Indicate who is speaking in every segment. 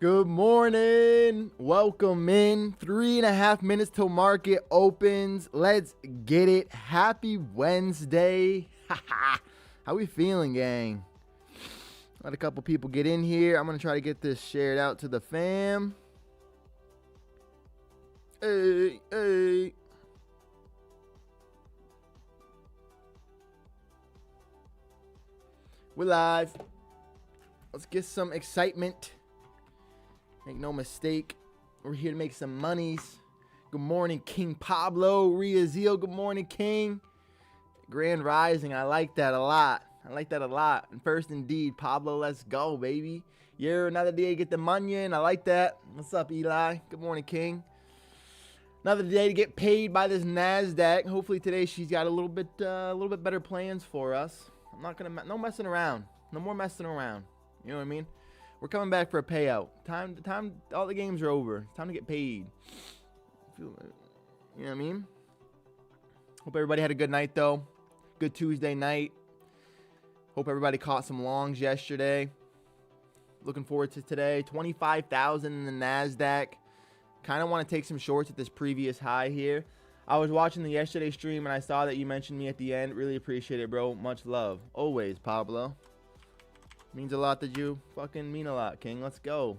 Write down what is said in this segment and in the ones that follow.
Speaker 1: Good morning. Welcome in. 3.5 minutes till market opens. Let's get it. Happy Wednesday. How we feeling, gang? Let a couple people get in here. I'm going to try to get this shared out to the fam. Hey. We're live. Let's get some excitement. Make no mistake, we're here to make some monies. Good morning, King Pablo Riazil. Good morning, King. Grand Rising. I like that a lot. And first, indeed, Pablo, let's go, baby. Yeah, another day to get the money in. I like that. What's up, Eli? Good morning, King. Another day to get paid by this NASDAQ. Hopefully today she's got a little bit better plans for us. I'm not gonna no messing around. No more messing around. You know what I mean? We're coming back for a payout. Time. All the games are over. It's time to get paid. You know what I mean? Hope everybody had a good night, though. Good Tuesday night. Hope everybody caught some longs yesterday. Looking forward to today. 25,000 in the NASDAQ. Kind of want to take some shorts at this previous high here. I was watching the yesterday stream, and I saw that you mentioned me at the end. Really appreciate it, bro. Much love. Always, Pablo. Means a lot that you fucking mean a lot, King. Let's go.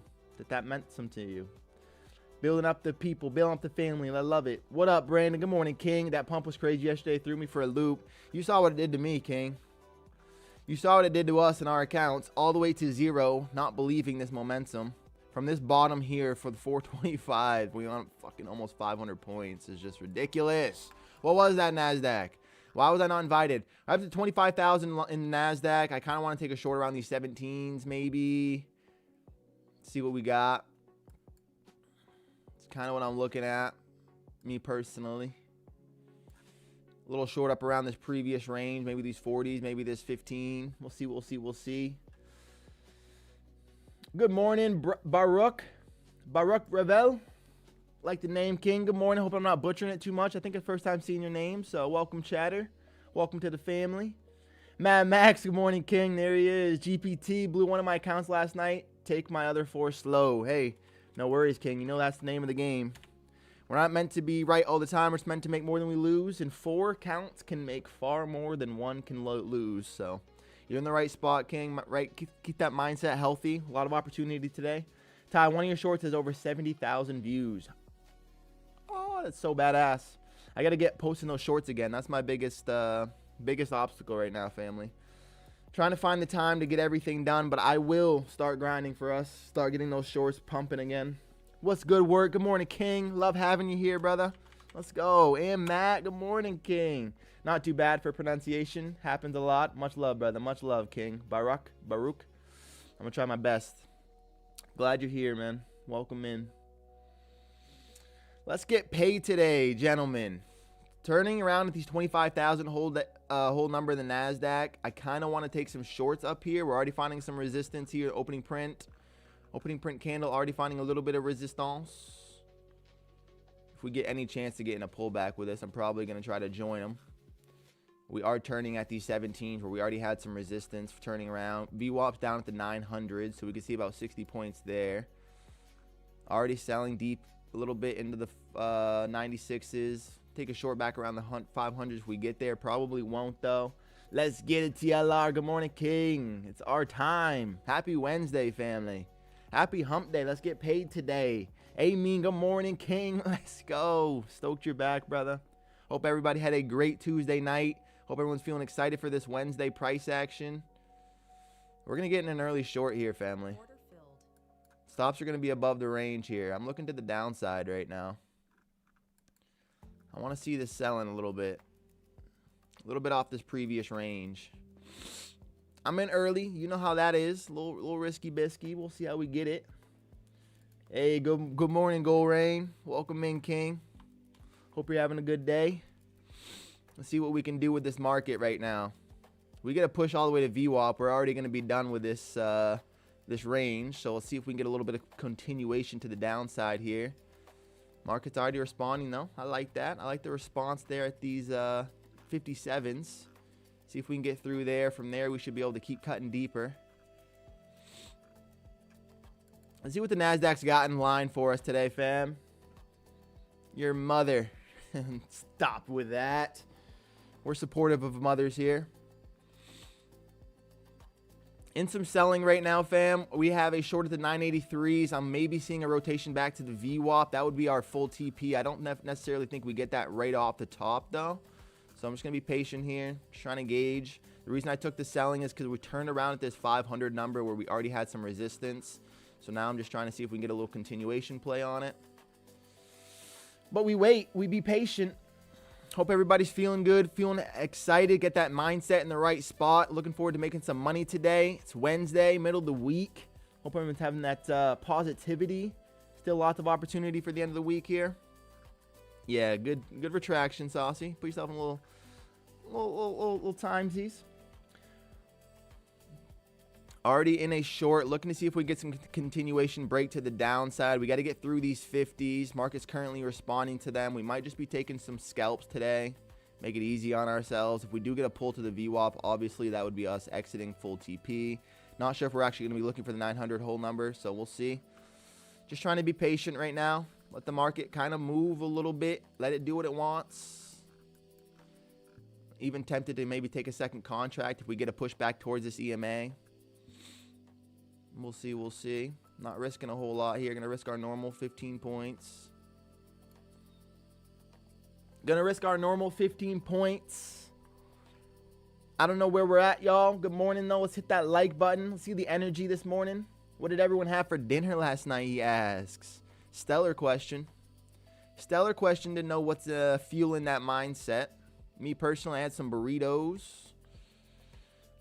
Speaker 1: That meant some to you. Building up the people, building up the family. I love it. What up, Brandon? Good morning, King. That pump was crazy yesterday. Threw me for a loop. You saw what it did to me, King. You saw what it did to us in our accounts. All the way to zero. Not believing this momentum. From this bottom here for the 425. We on fucking almost 500 points. It's just ridiculous. What was that, NASDAQ? Why was I not invited? I have to 25,000 in NASDAQ. I kind of want to take a short around these 17s, maybe. See what we got. It's kind of what I'm looking at, me personally. A little short up around this previous range. Maybe these 40s, maybe this 15. We'll see. Good morning, Baruch Revel. Like the name, King. Good morning. Hope I'm not butchering it too much. I think it's the first time seeing your name. So welcome, chatter. Welcome to the family. Mad Max. Good morning, King. There he is. GPT blew one of my accounts last night. Take my other 4 slow. Hey, no worries, King. You know that's the name of the game. We're not meant to be right all the time. We're just meant to make more than we lose. And 4 counts can make far more than 1 can lose. So you're in the right spot, King. Right. Keep that mindset healthy. A lot of opportunity today. Ty, one of your shorts has over 70,000 views. Oh, that's so badass. I got to get posting those shorts again. That's my biggest obstacle right now, family. Trying to find the time to get everything done, but I will start grinding for us. Start getting those shorts pumping again. What's good work? Good morning, King. Love having you here, brother. Let's go. And Matt, good morning, King. Not too bad for pronunciation. Happens a lot. Much love, brother. Much love, King. Baruch. I'm going to try my best. Glad you're here, man. Welcome in. Let's get paid today, gentlemen. Turning around at these 25,000 hold number in the NASDAQ. I kind of want to take some shorts up here. We're already finding some resistance here. Opening print candle. Already finding a little bit of resistance. If we get any chance to get in a pullback with this, I'm probably going to try to join them. We are turning at these 17s where we already had some resistance for turning around. VWAP's down at the 900, so we can see about 60 points there. Already selling deep a little bit into the 96s. Take a short back around the 500s if we get there. Probably won't, though. Let's get it, TLR. Good morning, King. It's our time. Happy Wednesday, family. Happy hump day. Let's get paid today. Amen. Good morning, King. Let's go. Stoked you're back, brother. Hope everybody had a great Tuesday night. Hope everyone's feeling excited for this Wednesday price action. We're going to get in an early short here, family. Stops are going to be above the range here. I'm looking to the downside right now. I want to see this selling a little bit. A little bit off this previous range. I'm in early. You know how that is. A little risky bisky. We'll see how we get it. Hey, good morning, Gold Rain. Welcome in, King. Hope you're having a good day. Let's see what we can do with this market right now. We got to push all the way to VWAP. We're already going to be done with this this range. So let's see if we can get a little bit of continuation to the downside here. Market's already responding, though. I like that. I like the response there at these 57s. See if we can get through there. From there, we should be able to keep cutting deeper. Let's see what the Nasdaq's got in line for us today, fam. Your mother. Stop with that. We're supportive of mothers here. In some selling right now, fam. We have a short at the 983s. I'm maybe seeing a rotation back to the VWAP. That would be our full TP. I don't necessarily think we get that right off the top, though. So I'm just going to be patient here. Just trying to gauge. The reason I took the selling is because we turned around at this 500 number where we already had some resistance. So now I'm just trying to see if we can get a little continuation play on it. But we wait. We be patient. Hope everybody's feeling good, feeling excited, get that mindset in the right spot. Looking forward to making some money today. It's Wednesday, middle of the week. Hope everyone's having that positivity. Still lots of opportunity for the end of the week here. Yeah, good retraction, Saucy. Put yourself in a little timesies. Already in a short, looking to see if we get some continuation break to the downside. We got to get through these 50s. Market's currently responding to them. We might just be taking some scalps today. Make it easy on ourselves. If we do get a pull to the VWAP, obviously that would be us exiting full TP. Not sure if we're actually going to be looking for the 900 whole number, so we'll see. Just trying to be patient right now. Let the market kind of move a little bit. Let it do what it wants. Even tempted to maybe take a second contract if we get a push back towards this EMA. We'll see, we'll see. Not risking a whole lot here. Gonna risk our normal 15 points. Gonna risk our normal 15 points. I don't know where we're at, y'all. Good morning, though. Let's hit that like button. Let's see the energy this morning. What did everyone have for dinner last night, he asks. Stellar question. Stellar question to know what's fueling that mindset. Me personally, I had some burritos.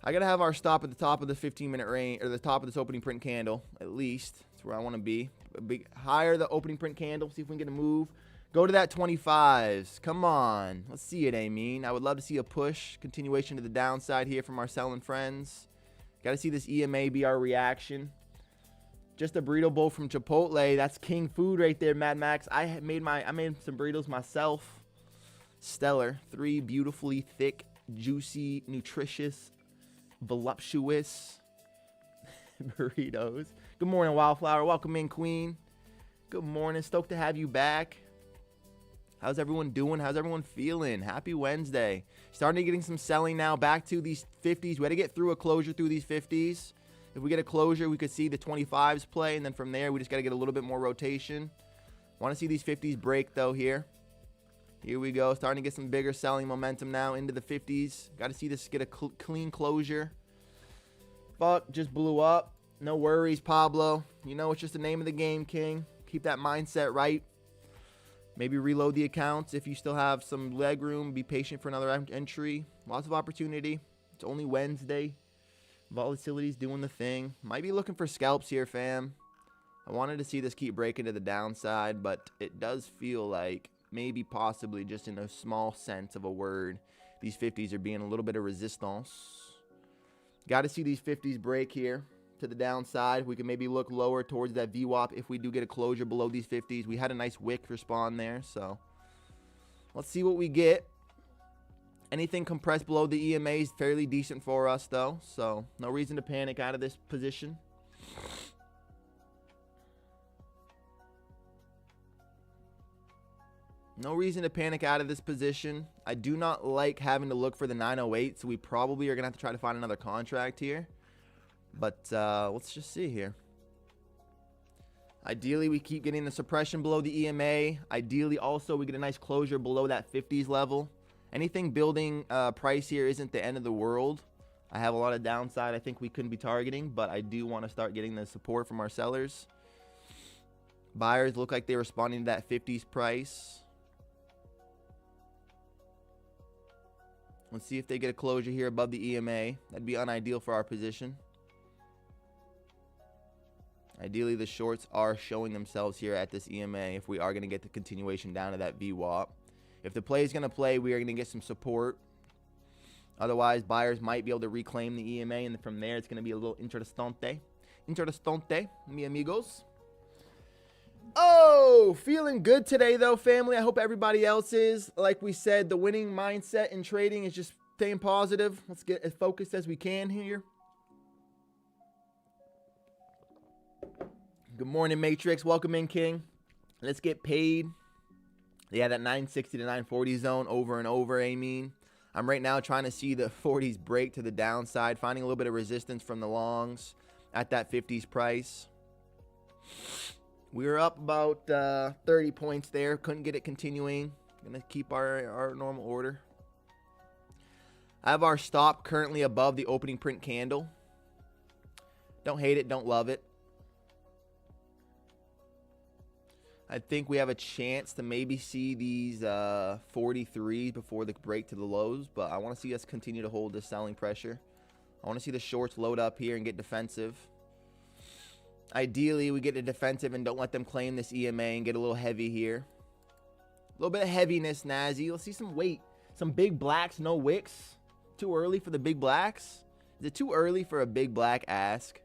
Speaker 1: I gotta have our stop at the top of the 15-minute range, or the top of this opening print candle, at least. That's where I want to be. A big higher the opening print candle. See if we can get a move. Go to that 25s. Come on. Let's see it, Amin. I would love to see a push. Continuation to the downside here from our selling friends. Got to see this EMA be our reaction. Just a burrito bowl from Chipotle. That's king food right there, Mad Max. I made some burritos myself. Stellar. 3 beautifully thick, juicy, nutritious, voluptuous burritos. Good morning, Wildflower. Welcome in, Queen. Good morning. Stoked to have you back. How's everyone doing? How's everyone feeling? Happy Wednesday. Starting to getting some selling now. Back to these 50s. We had to get through a closure through these 50s. If we get a closure, we could see the 25s play. And then from there, we just got to get a little bit more rotation. Want to see these 50s break, though, here. Here we go. Starting to get some bigger selling momentum now into the 50s. Got to see this get a clean closure. Fuck, just blew up. No worries, Pablo. You know, it's just the name of the game, King. Keep that mindset right. Maybe reload the accounts if you still have some leg room. Be patient for another entry. Lots of opportunity. It's only Wednesday. Volatility's doing the thing. Might be looking for scalps here, fam. I wanted to see this keep breaking to the downside, but it does feel like maybe possibly just in a small sense of a word, these 50s are being a little bit of resistance. Got to see these 50s break here to the downside. We can maybe look lower towards that VWAP if we do get a closure below these 50s. We had a nice wick respond there, so let's see what we get. Anything compressed below the EMA is fairly decent for us, though, so no reason to panic out of this position. No reason to panic out of this position. I do not like having to look for the 908, so we probably are going to have to try to find another contract here. But let's just see here. Ideally, we keep getting the suppression below the EMA. Ideally, also, we get a nice closure below that 50s level. Anything building price here isn't the end of the world. I have a lot of downside I think we couldn't be targeting, but I do want to start getting the support from our sellers. Buyers look like they're responding to that 50s price. Let's see if they get a closure here above the EMA. That'd be unideal for our position. Ideally, the shorts are showing themselves here at this EMA if we are going to get the continuation down to that VWAP. If the play is going to play, we are going to get some support. Otherwise, buyers might be able to reclaim the EMA, and from there, it's going to be a little interessante. Interessante, mi amigos. Oh, feeling good today, though, family. I hope everybody else is. Like we said, the winning mindset in trading is just staying positive. Let's get as focused as we can here. Good morning, Matrix. Welcome in, King. Let's get paid. Yeah, that 960 to 940 zone over and over, I'm right now trying to see the 40s break to the downside, finding a little bit of resistance from the longs at that 50s price. We were up about 30 points there. Couldn't get it continuing. Going to keep our normal order. I have our stop currently above the opening print candle. Don't hate it, don't love it. I think we have a chance to maybe see these 43s before the break to the lows, but I want to see us continue to hold this selling pressure. I want to see the shorts load up here and get defensive. Ideally, we get a defensive and don't let them claim this EMA and get a little heavy here. A little bit of heaviness, Nazi. Let's see some weight. Some big blacks, no wicks. Too early for the big blacks? Is it too early for a big black ask?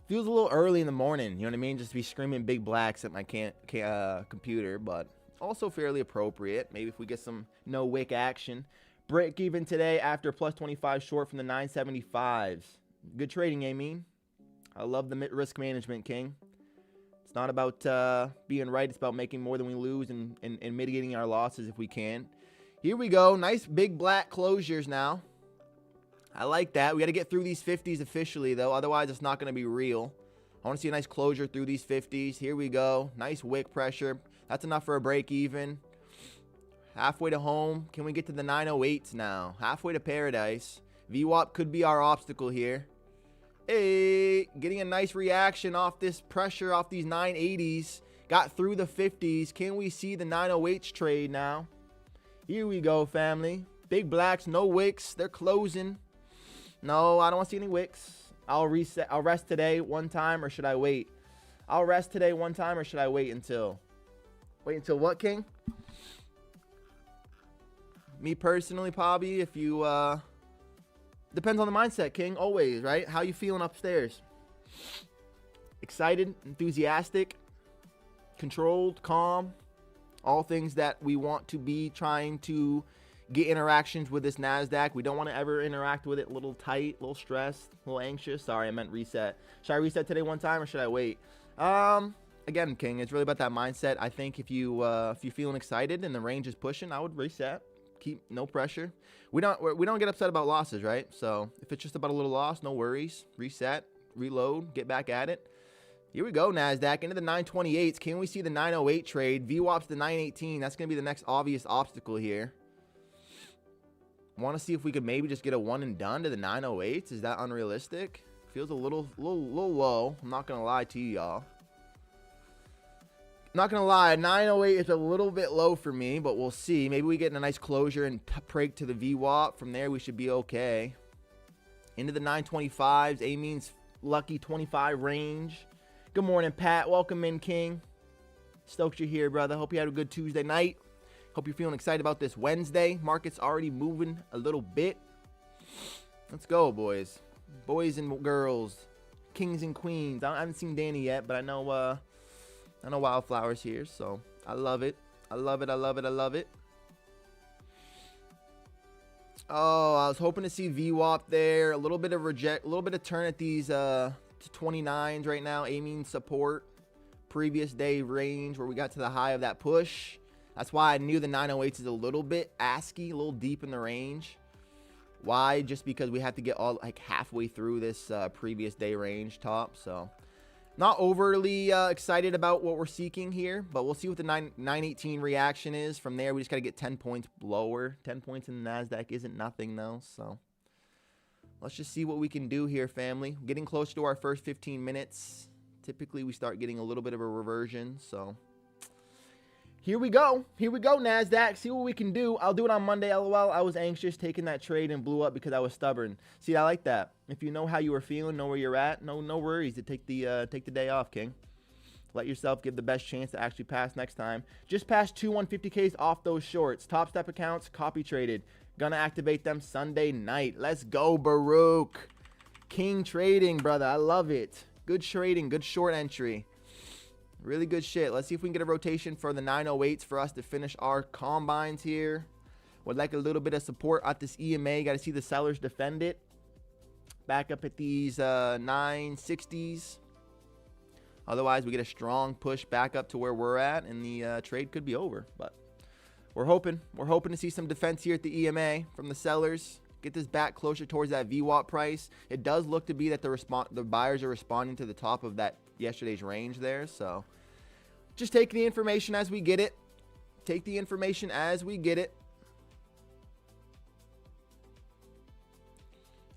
Speaker 1: Feels a little early in the morning, you know what I mean? Just to be screaming big blacks at my computer, but also fairly appropriate. Maybe if we get some no wick action. Break even today after plus 25 short from the 975s. Good trading, I love the risk management, King. It's not about being right. It's about making more than we lose and mitigating our losses if we can. Here we go. Nice big black closures now. I like that. We got to get through these 50s officially, though. Otherwise, it's not going to be real. I want to see a nice closure through these 50s. Here we go. Nice wick pressure. That's enough for a break even. Halfway to home. Can we get to the 908s now? Halfway to paradise. VWAP could be our obstacle here. Hey, getting a nice reaction off this pressure, off these 980s. Got through the 50s. Can we see the 908s trade now? Here we go, family. Big blacks, no wicks. They're closing. No, I don't want to see any wicks. I'll reset. I'll rest today one time, or should I wait? I'll rest today one time, or should I wait until? Wait until what, King? Me personally, Pobby, if you depends on the mindset, King. Always, right? How you feeling upstairs? Excited, enthusiastic, controlled, calm. All things that we want to be trying to get interactions with this NASDAQ. We don't want to ever interact with it a little tight, a little stressed, a little anxious. Sorry, I meant reset. Should I reset today one time or should I wait? Again, King, it's really about that mindset. I think if you're feeling excited and the range is pushing, I would reset. Keep no pressure. We don't get upset about losses, right? So if it's just about a little loss, no worries. Reset, reload, get back at it. Here we go, NASDAQ into the 928s. Can we see the 908 trade? VWAP's the 918. That's going to be the next obvious obstacle here. Want to see if we could maybe just get a one and done to the 908s. Is that unrealistic? Feels a little low. I'm not going to lie to y'all. Not going to lie, 908 is a little bit low for me, but we'll see. Maybe we get a nice closure and break to the VWAP. From there, we should be okay. Into the 925s. Amin's lucky 25 range. Good morning, Pat. Welcome in, King. Stoked you're here, brother. Hope you had a good Tuesday night. Hope you're feeling excited about this Wednesday. Market's already moving a little bit. Let's go, boys. Boys and girls. Kings and queens. I haven't seen Danny yet, but I know Wildflower's here, so I love it. I love it. I love it. I love it. Oh, I was hoping to see VWAP there. A little bit of reject, a little bit of turn at these 29s right now. Aiming support. Previous day range where we got to the high of that push. That's why I knew the 908s is a little bit ASCII, a little deep in the range. Why? Just because we have to get all like halfway through this previous day range top. So not overly excited about what we're seeking here, but we'll see what the 918 reaction is. From there, we just got to get 10 points lower. 10 points in the NASDAQ isn't nothing though. So let's just see what we can do here, family. Getting close to our first 15 minutes. Typically, we start getting a little bit of a reversion. So here we go. Here we go, NASDAQ. See what we can do. I'll do it on Monday, LOL. I was anxious taking that trade and blew up because I was stubborn. See, I like that. If you know how you were feeling, know where you're at, no worries to take the day off, King. Let yourself give the best chance to actually pass next time. Just passed 2 150Ks off those shorts. Topstep accounts, copy traded. Gonna activate them Sunday night. Let's go, Baruch. King trading, brother. I love it. Good trading, good short entry. Really good shit. Let's see if we can get a rotation for the 908s for us to finish our combines here. Would like a little bit of support at this EMA. Got to see the sellers defend it. Back up at these 960s. Otherwise, we get a strong push back up to where we're at, and the trade could be over. But we're hoping to see some defense here at the EMA from the sellers. Get this back closer towards that VWAP price. It does look to be that the buyers are responding to the top of that yesterday's range there. So just take the information as we get it. Take the information as we get it.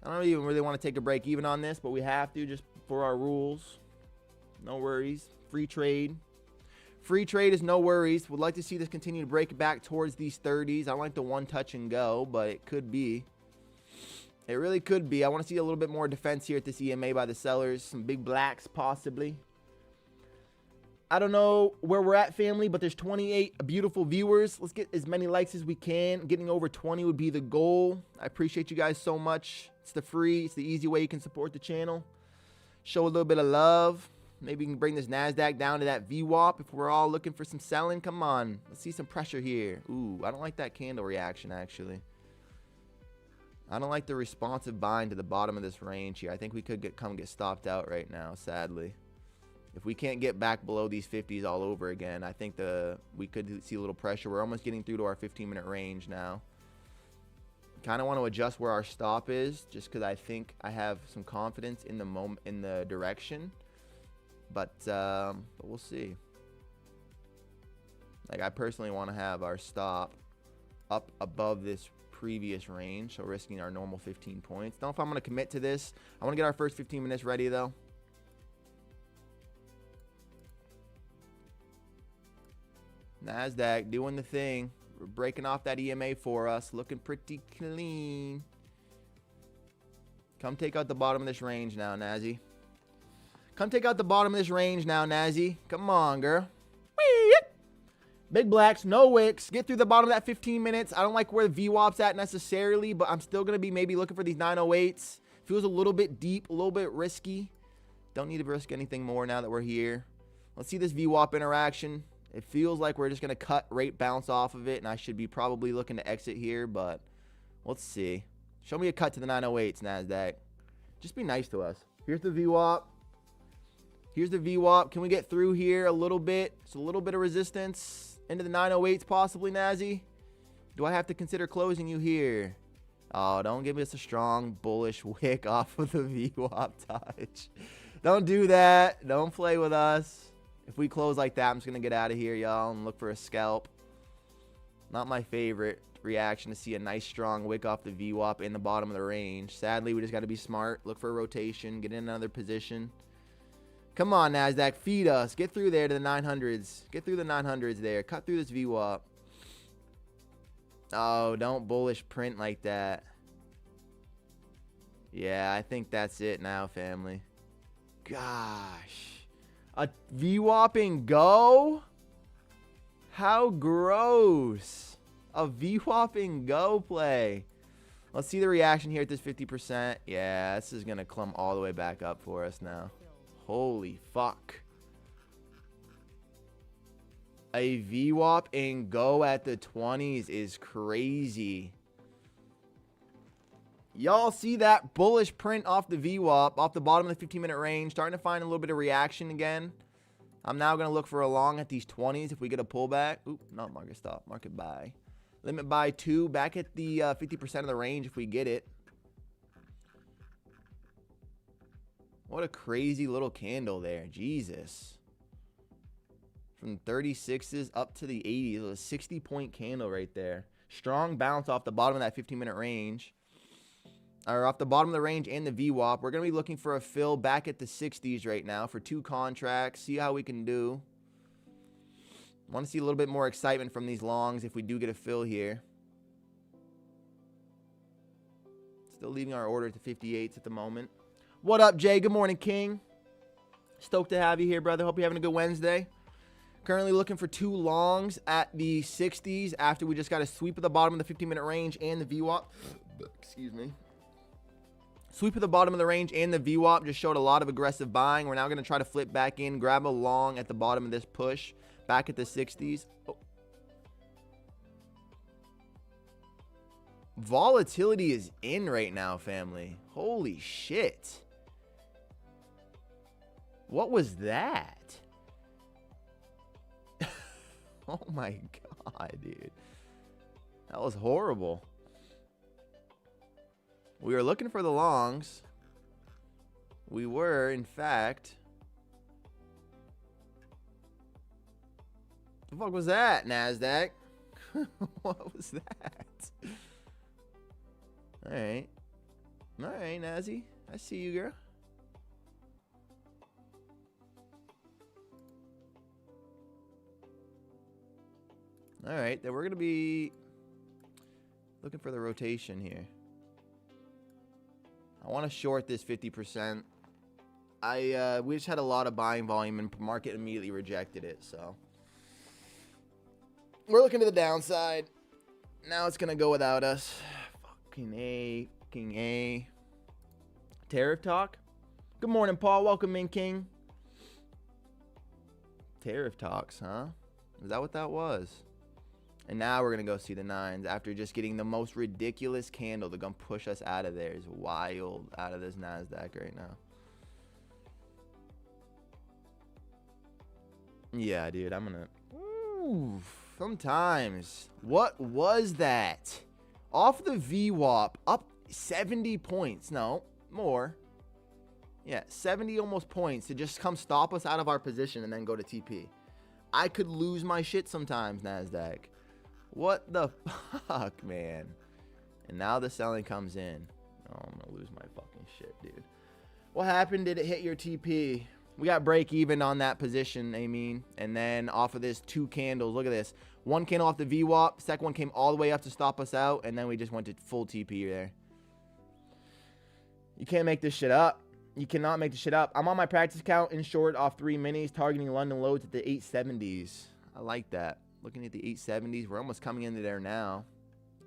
Speaker 1: I don't even really want to take a break even on this, but we have to just for our rules. No worries. Free trade. Free trade is no worries. Would like to see this continue to break back towards these 30s. I don't like the one touch and go, but it could be. It really could be. I want to see a little bit more defense here at this EMA by the sellers. Some big blacks possibly. I don't know where we're at, family, but there's 28 beautiful viewers. Let's get as many likes as we can. Getting over 20 would be the goal. I appreciate you guys so much. It's the easy way you can support the channel. Show a little bit of love. Maybe we can bring this NASDAQ down to that VWAP if we're all looking for some selling. Come on. Let's see some pressure here. Ooh, I don't like that candle reaction, actually. I don't like the responsive buying to the bottom of this range here. I think we could get stopped out right now, sadly. If we can't get back below these 50s all over again, I think we could see a little pressure. We're almost getting through to our 15-minute range now. Kind of want to adjust where our stop is, just because I think I have some confidence in the direction. But we'll see. Like, I personally want to have our stop up above this previous range, so risking our normal 15 points. Don't know if I'm going to commit to this. I want to get our first 15 minutes ready, though. NASDAQ doing the thing. We're breaking off that EMA for us. Looking pretty clean. Come take out the bottom of this range now, Nazi. Come take out the bottom of this range now, Nazi. Come on, girl. Whee! Big blacks, no wicks. Get through the bottom of that 15 minutes. I don't like where the VWAP's at necessarily, but I'm still going to be maybe looking for these 908s. Feels a little bit deep, a little bit risky. Don't need to risk anything more now that we're here. Let's see this VWAP interaction. It feels like we're just going to cut rate bounce off of it, and I should be probably looking to exit here, but let's see. Show me a cut to the 908s, NASDAQ. Just be nice to us. Here's the VWAP. Here's the VWAP. Can we get through here a little bit? It's a little bit of resistance into the 908s possibly, Nazi. Do I have to consider closing you here? Oh, don't give us a strong bullish wick off of the VWAP touch. Don't do that. Don't play with us. If we close like that, I'm just going to get out of here, y'all, and look for a scalp. Not my favorite reaction to see a nice strong wick off the VWAP in the bottom of the range. Sadly, we just got to be smart. Look for a rotation. Get in another position. Come on, NASDAQ. Feed us. Get through there to the 900s. Get through the 900s there. Cut through this VWAP. Oh, don't bullish print like that. Yeah, I think that's it now, family. Gosh. A VWAP and go? How gross. A VWAP and go play. Let's see the reaction here at this 50%. Yeah, this is going to clump all the way back up for us now. Holy fuck. A VWAP and go at the 20s is crazy. Y'all see that bullish print off the VWAP, off the bottom of the 15-minute range, starting to find a little bit of reaction again. I'm now going to look for a long at these 20s if we get a pullback. Oop, not market stop, market buy. Limit buy 2, back at the 50% of the range if we get it. What a crazy little candle there, Jesus. From 36s up to the 80s, it was a 60-point candle right there. Strong bounce off the bottom of that 15-minute range. Or off the bottom of the range and the VWAP. We're going to be looking for a fill back at the 60s right now for 2 contracts. See how we can do. Want to see a little bit more excitement from these longs if we do get a fill here. Still leaving our order to 58s at the moment. What up, Jay? Good morning, King. Stoked to have you here, brother. Hope you're having a good Wednesday. Currently looking for 2 longs at the 60s after we just got a sweep of the bottom of the 15-minute range and the VWAP. Excuse me. Sweep of the bottom of the range and the VWAP just showed a lot of aggressive buying. We're now going to try to flip back in, grab a long at the bottom of this push, back at the 60s. Oh. Volatility is in right now, family. Holy shit. What was that? Oh my God, dude. That was horrible. We were looking for the longs. We were, in fact. The fuck was that, NASDAQ? What was that? Alright. Alright, Nazi. I see you, girl. Alright, then we're going to be looking for the rotation here. I want to short this 50%. We just had a lot of buying volume and market immediately rejected it, so. We're looking to the downside. Now it's going to go without us. Fucking A. Tariff talk? Good morning, Paul. Welcome in, King. Tariff talks, huh? Is that what that was? And now we're going to go see the nines after just getting the most ridiculous candle. They're going to push us out of there. It's wild out of this NASDAQ right now. Yeah, dude, I'm going to... Ooh, sometimes. What was that? Off the VWAP, up 70 points. No, more. Yeah, 70 almost points to just come stop us out of our position and then go to TP. I could lose my shit sometimes, NASDAQ. What the fuck, man? And now the selling comes in. Oh, I'm going to lose my fucking shit, dude. What happened? Did it hit your TP? We got break even on that position, I mean. And then off of this, 2 candles. Look at this. One candle off the VWAP. Second one came all the way up to stop us out. And then we just went to full TP there. You can't make this shit up. You cannot make this shit up. I'm on my practice account in short off 3 minis, targeting London lows at the 870s. I like that. Looking at the 870s. We're almost coming into there now.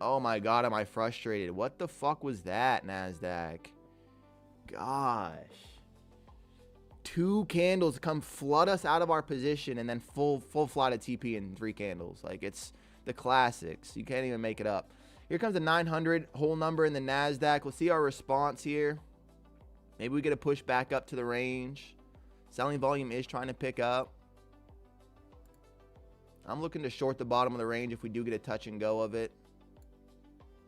Speaker 1: Oh my God, am I frustrated. What the fuck was that, NASDAQ? Gosh. 2 candles come flood us out of our position and then full flat of TP in 3 candles. Like, it's the classics. You can't even make it up. Here comes the 900 whole number in the NASDAQ. We'll see our response here. Maybe we get a push back up to the range. Selling volume is trying to pick up. I'm looking to short the bottom of the range if we do get a touch and go of it.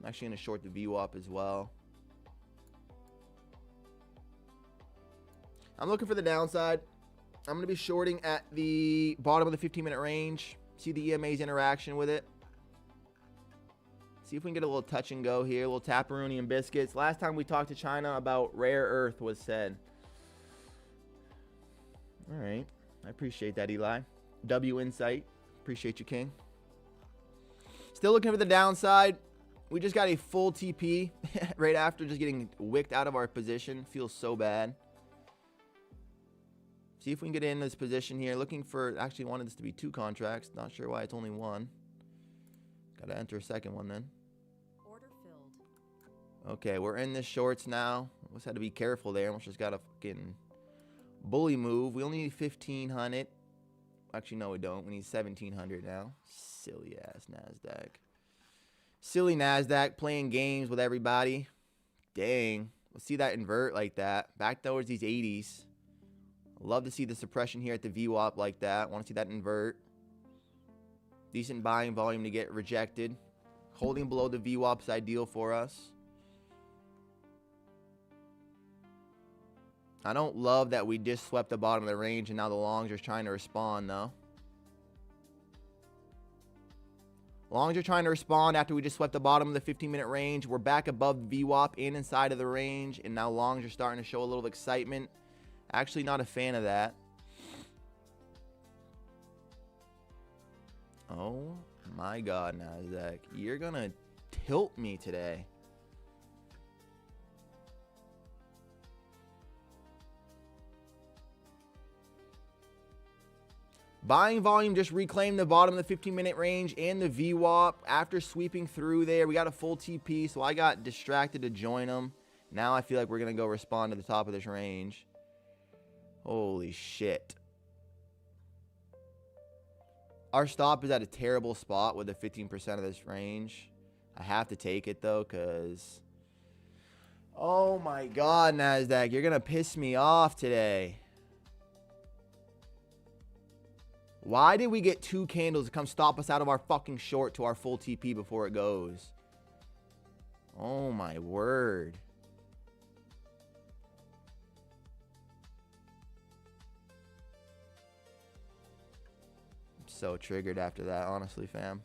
Speaker 1: I'm actually going to short the VWAP as well. I'm looking for the downside. I'm going to be shorting at the bottom of the 15-minute range. See the EMA's interaction with it. See if we can get a little touch and go here. A little taparoonie and biscuits. Last time we talked to China about rare earth was said. All right. I appreciate that, Eli. W Insight. Appreciate you, King. Still looking for the downside. We just got a full TP right after just getting wicked out of our position. Feels so bad. See if we can get in this position here. Looking for, actually wanted this to be 2 contracts. Not sure why it's only 1. Got to enter a second one then.
Speaker 2: Order filled.
Speaker 1: Okay, we're in the shorts now. Almost had to be careful there. Almost just got a fucking bully move. We only need 1,500. Actually, no, we don't. We need 1,700 now. Silly ass NASDAQ. Silly NASDAQ playing games with everybody. Dang. We'll see that invert like that. Back towards these 80s. Love to see the suppression here at the VWAP like that. Want to see that invert. Decent buying volume to get rejected. Holding below the VWAP is ideal for us. I don't love that we just swept the bottom of the range and now the longs are trying to respond though. Longs are trying to respond after we just swept the bottom of the 15-minute range. We're back above the VWAP and inside of the range, and now longs are starting to show a little excitement. Actually not a fan of that. Oh my God, NASDAQ. You're going to tilt me today. Buying volume just reclaimed the bottom of the 15-minute range and the VWAP after sweeping through there. We got a full TP, so I got distracted to join them. Now I feel like we're going to go respond to the top of this range. Holy shit. Our stop is at a terrible spot with the 15% of this range. I have to take it, though, because... Oh, my God, NASDAQ. You're going to piss me off today. Why did we get 2 candles to come stop us out of our fucking short to our full TP before it goes? Oh my word. I'm so triggered after that, honestly, fam.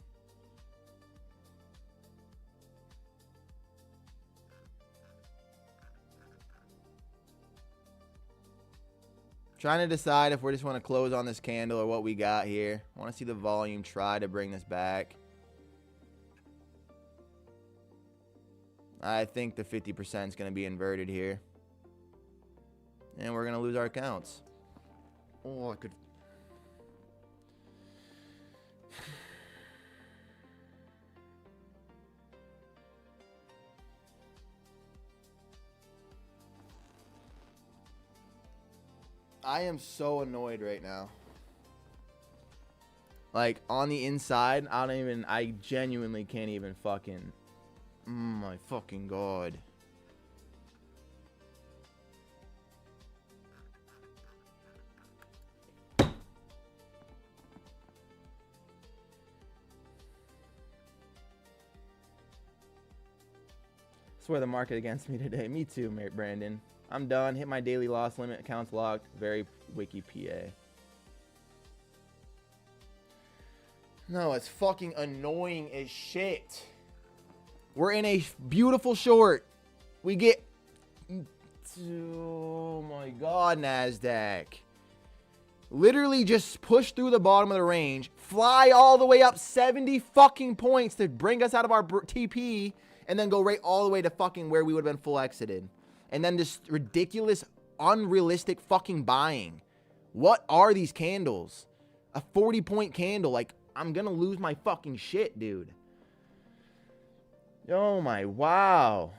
Speaker 1: Trying to decide if we just want to close on this candle or what we got here. I want to see the volume try to bring this back. I think the 50% is going to be inverted here. And we're going to lose our accounts. Oh, I could... I am so annoyed right now. Like, on the inside, I genuinely can't even fucking... my fucking God. Swear the market against me today. Me too, Brandon. I'm done. Hit my daily loss limit. Accounts locked. Very wiki PA. No, it's fucking annoying as shit. We're in a beautiful short. We get... oh my God, NASDAQ. Literally just push through the bottom of the range. Fly all the way up 70 fucking points to bring us out of our TP. And then go right all the way to fucking where we would have been full exited. And then this ridiculous, unrealistic fucking buying. What are these candles? A 40-point candle. Like, I'm going to lose my fucking shit, dude. Oh my, wow.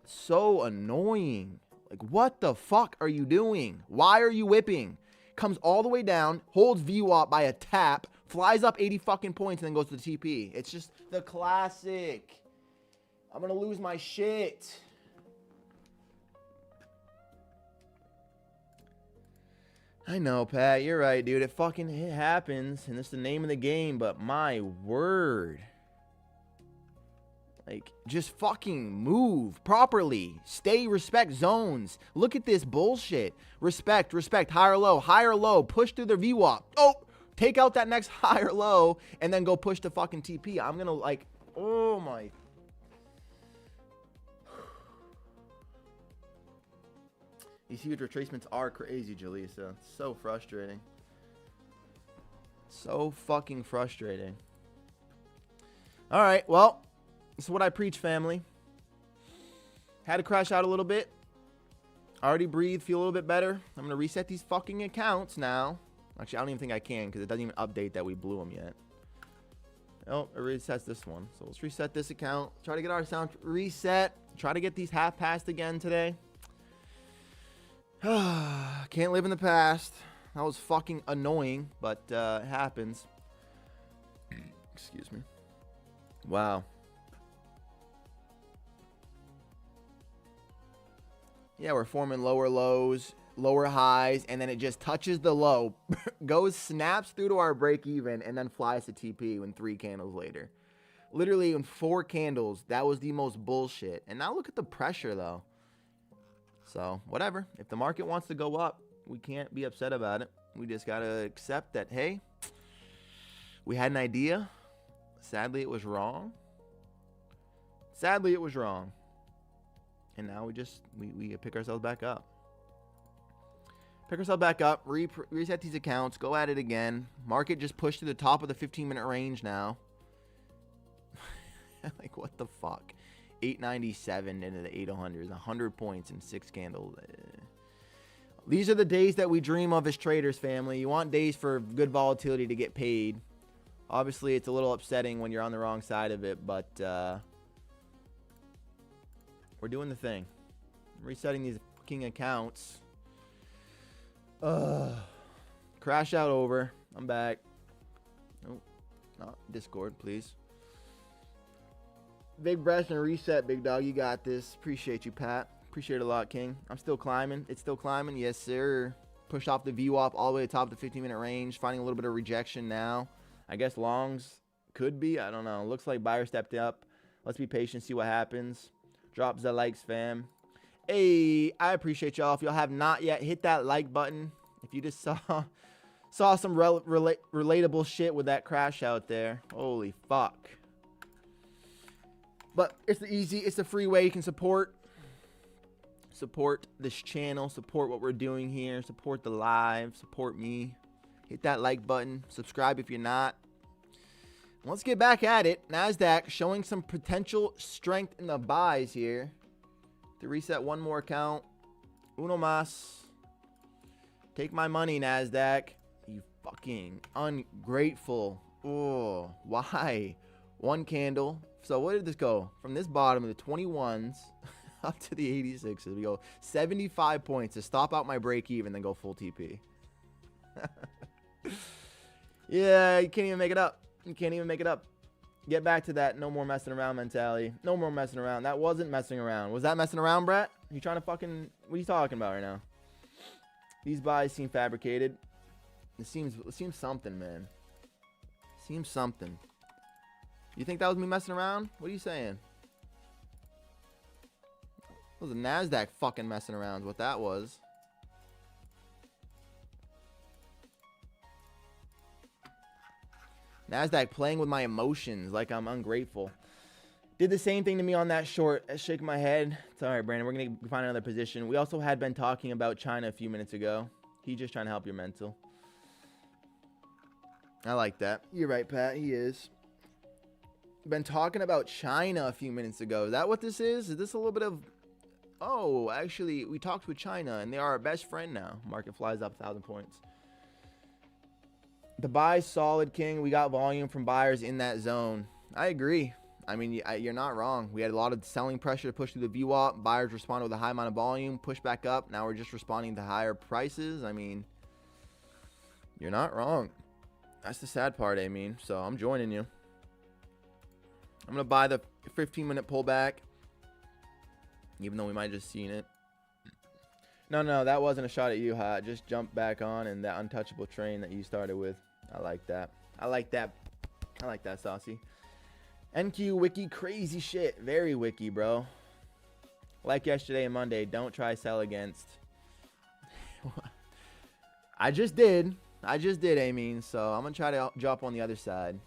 Speaker 1: So annoying. Like, what the fuck are you doing? Why are you whipping? Comes all the way down, holds VWAP by a tap, flies up 80 fucking points, and then goes to the TP. It's just the classic. I'm going to lose my shit. I know, Pat. You're right, dude. It happens, and it's the name of the game, but my word. Like, just fucking move properly. Stay respect zones. Look at this bullshit. Respect, higher low, push through their VWAP. Oh, take out that next higher low, and then go push the fucking TP. I'm gonna, like, oh my. These huge retracements are crazy, Jaleesa. It's so frustrating. So fucking frustrating. All right, well, this is what I preach, family. Had to crash out a little bit. Already breathe, feel a little bit better. I'm going to reset these fucking accounts now. Actually, I don't even think I can because it doesn't even update that we blew them yet. Oh, it resets this one. So let's reset this account. Try to get our sound reset. Try to get these half passed again today. Can't live in the past. That was fucking annoying, but it happens. Excuse me. Wow. Yeah, we're forming lower lows, lower highs, and then it just touches the low, goes, snaps through to our break even, and then flies to TP in 3 candles later. Literally in 4 candles, that was the most bullshit. And now look at the pressure, though. So, whatever. If the market wants to go up, we can't be upset about it. We just got to accept that, hey, we had an idea. Sadly, it was wrong. Sadly, it was wrong. And now we pick ourselves back up. Pick ourselves back up, reset these accounts, go at it again. Market just pushed to the top of the 15-minute range now. Like, what the fuck? 897 into the 800s, 100 points in 6 candles. These are the days that we dream of as traders, family. You want days for good volatility to get paid. Obviously, it's a little upsetting when you're on the wrong side of it, but we're doing the thing. I'm resetting these fucking accounts. Crash out over. I'm back. Nope. Not Discord, please. Big breath and reset, big dog. You got this. Appreciate you, Pat. Appreciate it a lot, King. I'm still climbing. It's still climbing. Yes, sir. Pushed off the VWAP all the way to the top of the 15-minute range. Finding a little bit of rejection now. I guess longs could be. I don't know. Looks like buyer stepped up. Let's be patient, see what happens. Drop the likes, fam. Hey, I appreciate y'all. If y'all have not yet, hit that like button. If you just saw some relatable shit with that crash out there. Holy fuck. But it's the free way you can support this channel, support what we're doing here, support the live, support me. Hit that like button, subscribe if you're not. Let's get back at it. NASDAQ showing some potential strength in the buys here. To reset one more account. Uno mas. Take my money, NASDAQ. You fucking ungrateful. Oh, why? One candle. So where did this go? From this bottom of the 21s up to the 86s. We go 75 points to stop out my break even, then go full TP. Yeah, you can't even make it up. You can't even make it up. Get back to that no more messing around mentality. No more messing around. That wasn't messing around. Was that messing around, Brett? You trying to fucking... What are you talking about right now? These buys seem fabricated. It seems something, man. Seems something. You think that was me messing around? What are you saying? It was a NASDAQ fucking messing around is what that was. NASDAQ playing with my emotions like I'm ungrateful. Did the same thing to me on that short. I shake my head. It's all right, Brandon. We're going to find another position. We also had been talking about China a few minutes ago. He's just trying to help your mental. I like that. You're right, Pat. He is. Been talking about China a few minutes ago. Is that what this is? Is this a little bit of... Oh, actually, we talked with China, and they are our best friend now. Market flies up 1,000 points. The buy's solid, King. We got volume from buyers in that zone. I agree. I mean, you're not wrong. We had a lot of selling pressure to push through the VWAP. Buyers responded with a high amount of volume, push back up. Now we're just responding to higher prices. I mean, you're not wrong. That's the sad part, I mean. So I'm joining you. I'm going to buy the 15-minute pullback, even though we might have just seen it. No, that wasn't a shot at you, Hot. Just jump back on and that untouchable train that you started with. I like that. I like that. I like that, Saucy. NQ Wiki, crazy shit. Very wiki, bro. Like yesterday and Monday, don't try sell against. I just did, I mean. So I'm going to try to drop on the other side.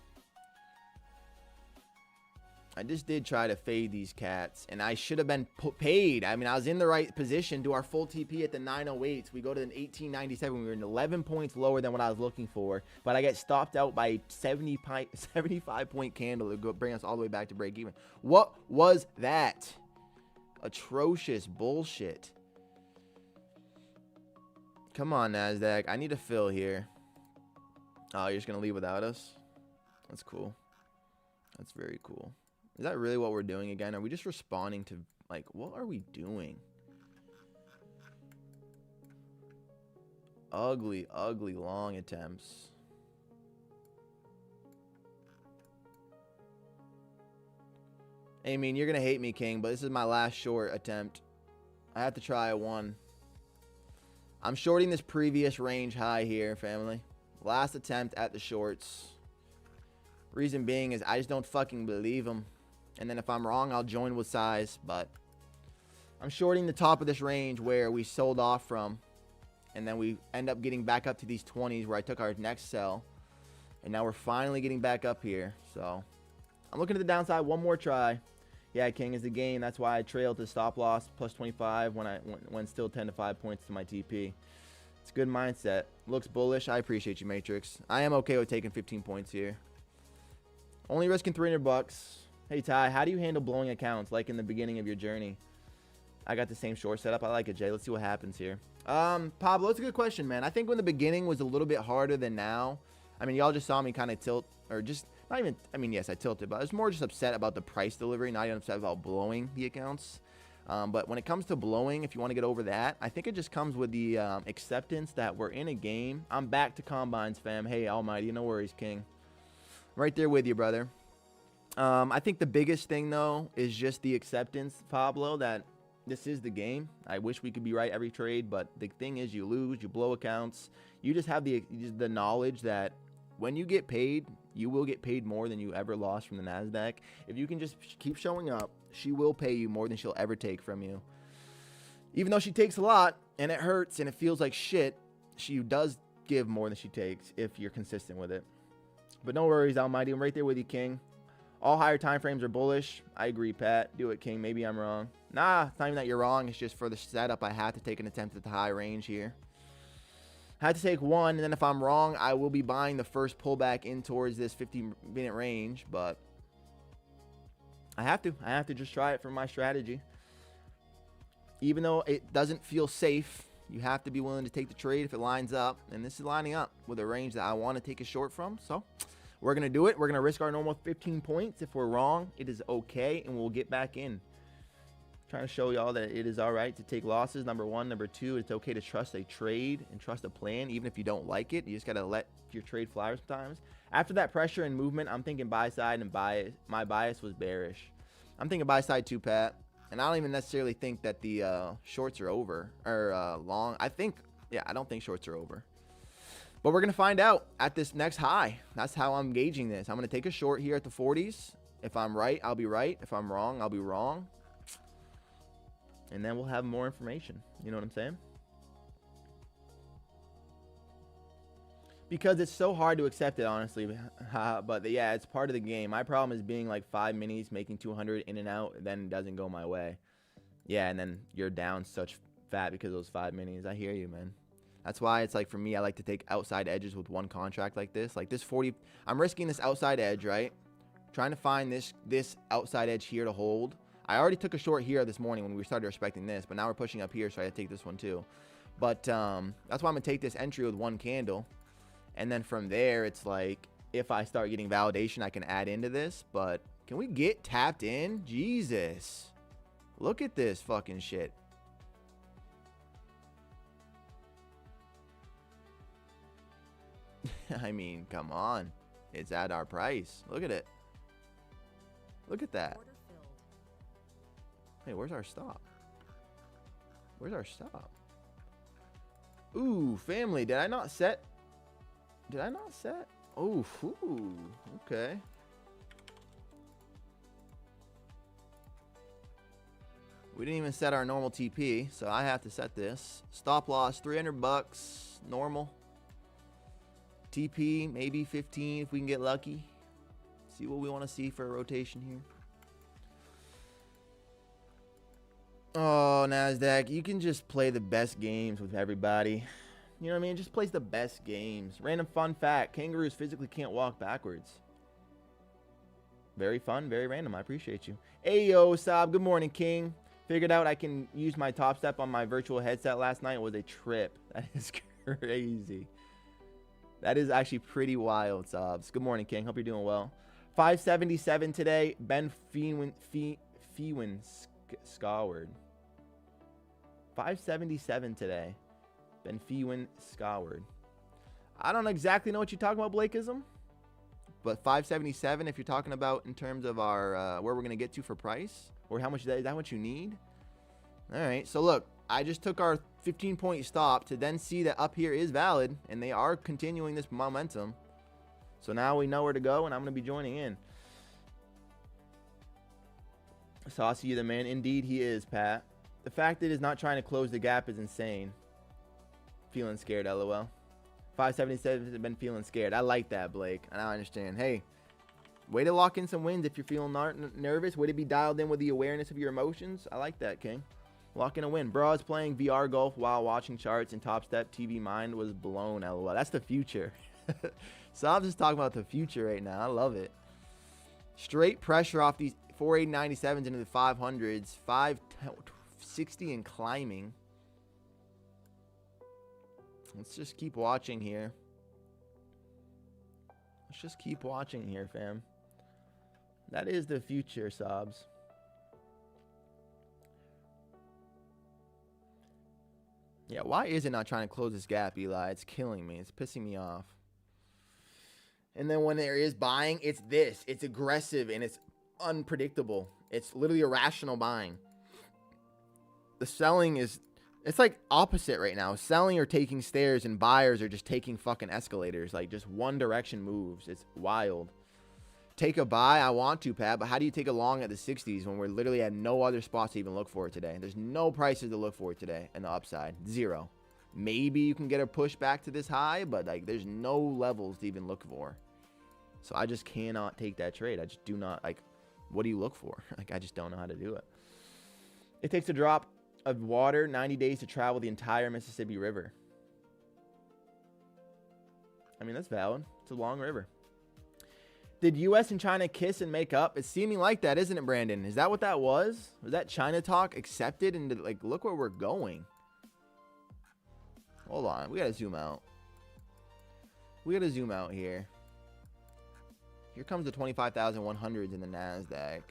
Speaker 1: I just did try to fade these cats, and I should have been paid. I mean, I was in the right position. Do our full TP at the 908s. We go to an 1897. We were 11 points lower than what I was looking for, but I get stopped out by a 75-point candle to bring us all the way back to break even. What was that? Atrocious bullshit. Come on, NASDAQ. I need a fill here. Oh, you're just going to leave without us? That's cool. That's very cool. Is that really what we're doing again? Are we just responding to, like, what are we doing? Ugly, ugly long attempts. I mean, you're going to hate me, King, but this is my last short attempt. I have to try a one. I'm shorting this previous range high here, family. Last attempt at the shorts. Reason being is I just don't fucking believe them. And then if I'm wrong, I'll join with size. But I'm shorting the top of this range where we sold off from. And then we end up getting back up to these 20s where I took our next sell. And now we're finally getting back up here. So I'm looking at the downside. One more try. Yeah, King is the game. That's why I trailed to stop loss plus 25 when still 10 to 5 points to my TP. It's a good mindset. Looks bullish. I appreciate you, Matrix. I am okay with taking 15 points here. Only risking 300 bucks. Hey, Ty, how do you handle blowing accounts like in the beginning of your journey? I got the same short setup. I like it, Jay. Let's see what happens here. Pablo, it's a good question, man. I think when the beginning was a little bit harder than now. I mean, y'all just saw me kind of tilt, or just not even, I mean, yes, I tilted, but I was more just upset about the price delivery, not even upset about blowing the accounts. But when it comes to blowing, if you want to get over that, I think it just comes with the acceptance that we're in a game. I'm back to combines, fam. Hey, Almighty, no worries, King. Right there with you, brother. I think the biggest thing, though, is just the acceptance, Pablo, that This is the game. I wish we could be right every trade, but the thing is, you lose, you blow accounts. You just have the knowledge that when you get paid, you will get paid more than you ever lost from the NASDAQ. If you can just keep showing up, she will pay you more than she'll ever take from you. Even though she takes a lot, and it hurts, and it feels like shit, she does give more than she takes if you're consistent with it. But no worries, Almighty. I'm right there with you, King. All higher time frames are bullish. I agree, Pat. Do it, King. Maybe I'm wrong. Nah, it's not even that you're wrong. It's just for the setup, I have to take an attempt at the high range here. I had to take one, and then if I'm wrong, I will be buying the first pullback in towards this 50-minute range, but I have to. I have to just try it for my strategy. Even though it doesn't feel safe, you have to be willing to take the trade if it lines up, and this is lining up with a range that I want to take a short from, so we're going to do it. We're going to risk our normal 15 points. If we're wrong, it is okay, and we'll get back in. Trying to show y'all that it is all right to take losses. Number one. Number two, it's okay to trust a trade and trust a plan, even if you don't like it. You just got to let your trade fly sometimes. After that pressure and movement, I'm thinking buy side, and my bias was bearish. I'm thinking buy side too, Pat. And I don't even necessarily think that the shorts are over, or long. I don't think shorts are over. But we're going to find out at this next high. That's how I'm gauging this. I'm going to take a short here at the 40s. If I'm right, I'll be right. If I'm wrong, I'll be wrong. And then we'll have more information. You know what I'm saying? Because it's so hard to accept it, honestly. But yeah, it's part of the game. My problem is being like 5 minis, making 200 in and out, and then it doesn't go my way. Yeah, and then you're down such fat because of those 5 minis. I hear you, man. That's why it's like, for me, I like to take outside edges with one contract like this. Like this 40, I'm risking this outside edge, right? Trying to find this outside edge here to hold. I already took a short here this morning when we started respecting this, but now we're pushing up here, so I have to take this one too. But that's why I'm going to take this entry with one candle. And then from there, it's like, if I start getting validation, I can add into this. But can we get tapped in? Jesus. Look at this fucking shit. I mean, come on. It's at our price. Look at it. Look at that. Hey, where's our stop? Where's our stop? Ooh, family. Did I not set? Did I not set? Oh, okay. We didn't even set our normal TP, so I have to set this. Stop loss, 300 bucks, normal. TP, maybe 15 if we can get lucky. See what we want to see for a rotation here. Oh, NASDAQ, you can just play the best games with everybody. You know what I mean? Just plays the best games. Random fun fact. Kangaroos physically can't walk backwards. Very fun, very random. I appreciate you. Ayo, Saab. Good morning, King. Figured out I can use my Topstep on my virtual headset last night. It was a trip. That is crazy. That is actually pretty wild, Saabs. Good morning, King. Hope you're doing well. 577 today. Ben Feewin Scoured. 577 today. Ben Feewin Scoured. I don't exactly know what you're talking about, Blakeism. But 577, if you're talking about in terms of our where we're going to get to for price. Or how much is that what you need? All right. So, look. I just took our 15-point stop to then see that up here is valid. And they are continuing this momentum. So now we know where to go. And I'm going to be joining in. Saucy, you the man. Indeed, he is, Pat. The fact that he's not trying to close the gap is insane. Feeling scared, LOL. 577 has been feeling scared. I like that, Blake. And I understand. Hey, way to lock in some wins if you're feeling nervous. Way to be dialed in with the awareness of your emotions. I like that, King. Lock in a win. Bro, I was playing VR golf while watching charts, and Topstep TV mind was blown, LOL. That's the future. So I'm just talking about the future right now. I love it. Straight pressure off these 480.97s into the 500s. 560 and climbing. Let's just keep watching here. Let's just keep watching here, fam. That is the future, Sobs. Yeah, why is it not trying to close this gap, Eli? It's killing me. It's pissing me off. And then when there is buying, it's this. It's aggressive and it's unpredictable. It's literally irrational buying. the selling is, it's like opposite right now. Selling are taking stairs and buyers are just taking fucking escalators. Like just one direction moves. It's wild. Take a buy, I want to, Pat, but how do you take a long at the 60s when we're literally at no other spots to even look for it today? There's no prices to look for today in the upside. Zero. Maybe you can get a push back to this high, but like there's no levels to even look for. So I just cannot take that trade. I just do not, like, what do you look for? Like, I just don't know how to do it. It takes a drop of water 90 days to travel the entire Mississippi River. I mean, that's valid. It's a long river. Did U.S. and China kiss and make up? It's seeming like that, isn't it, Brandon? Is that what that was? Was that China talk accepted? And like, look where we're going. Hold on. We got to zoom out. We got to zoom out here. Here comes the 25,100s in the NASDAQ.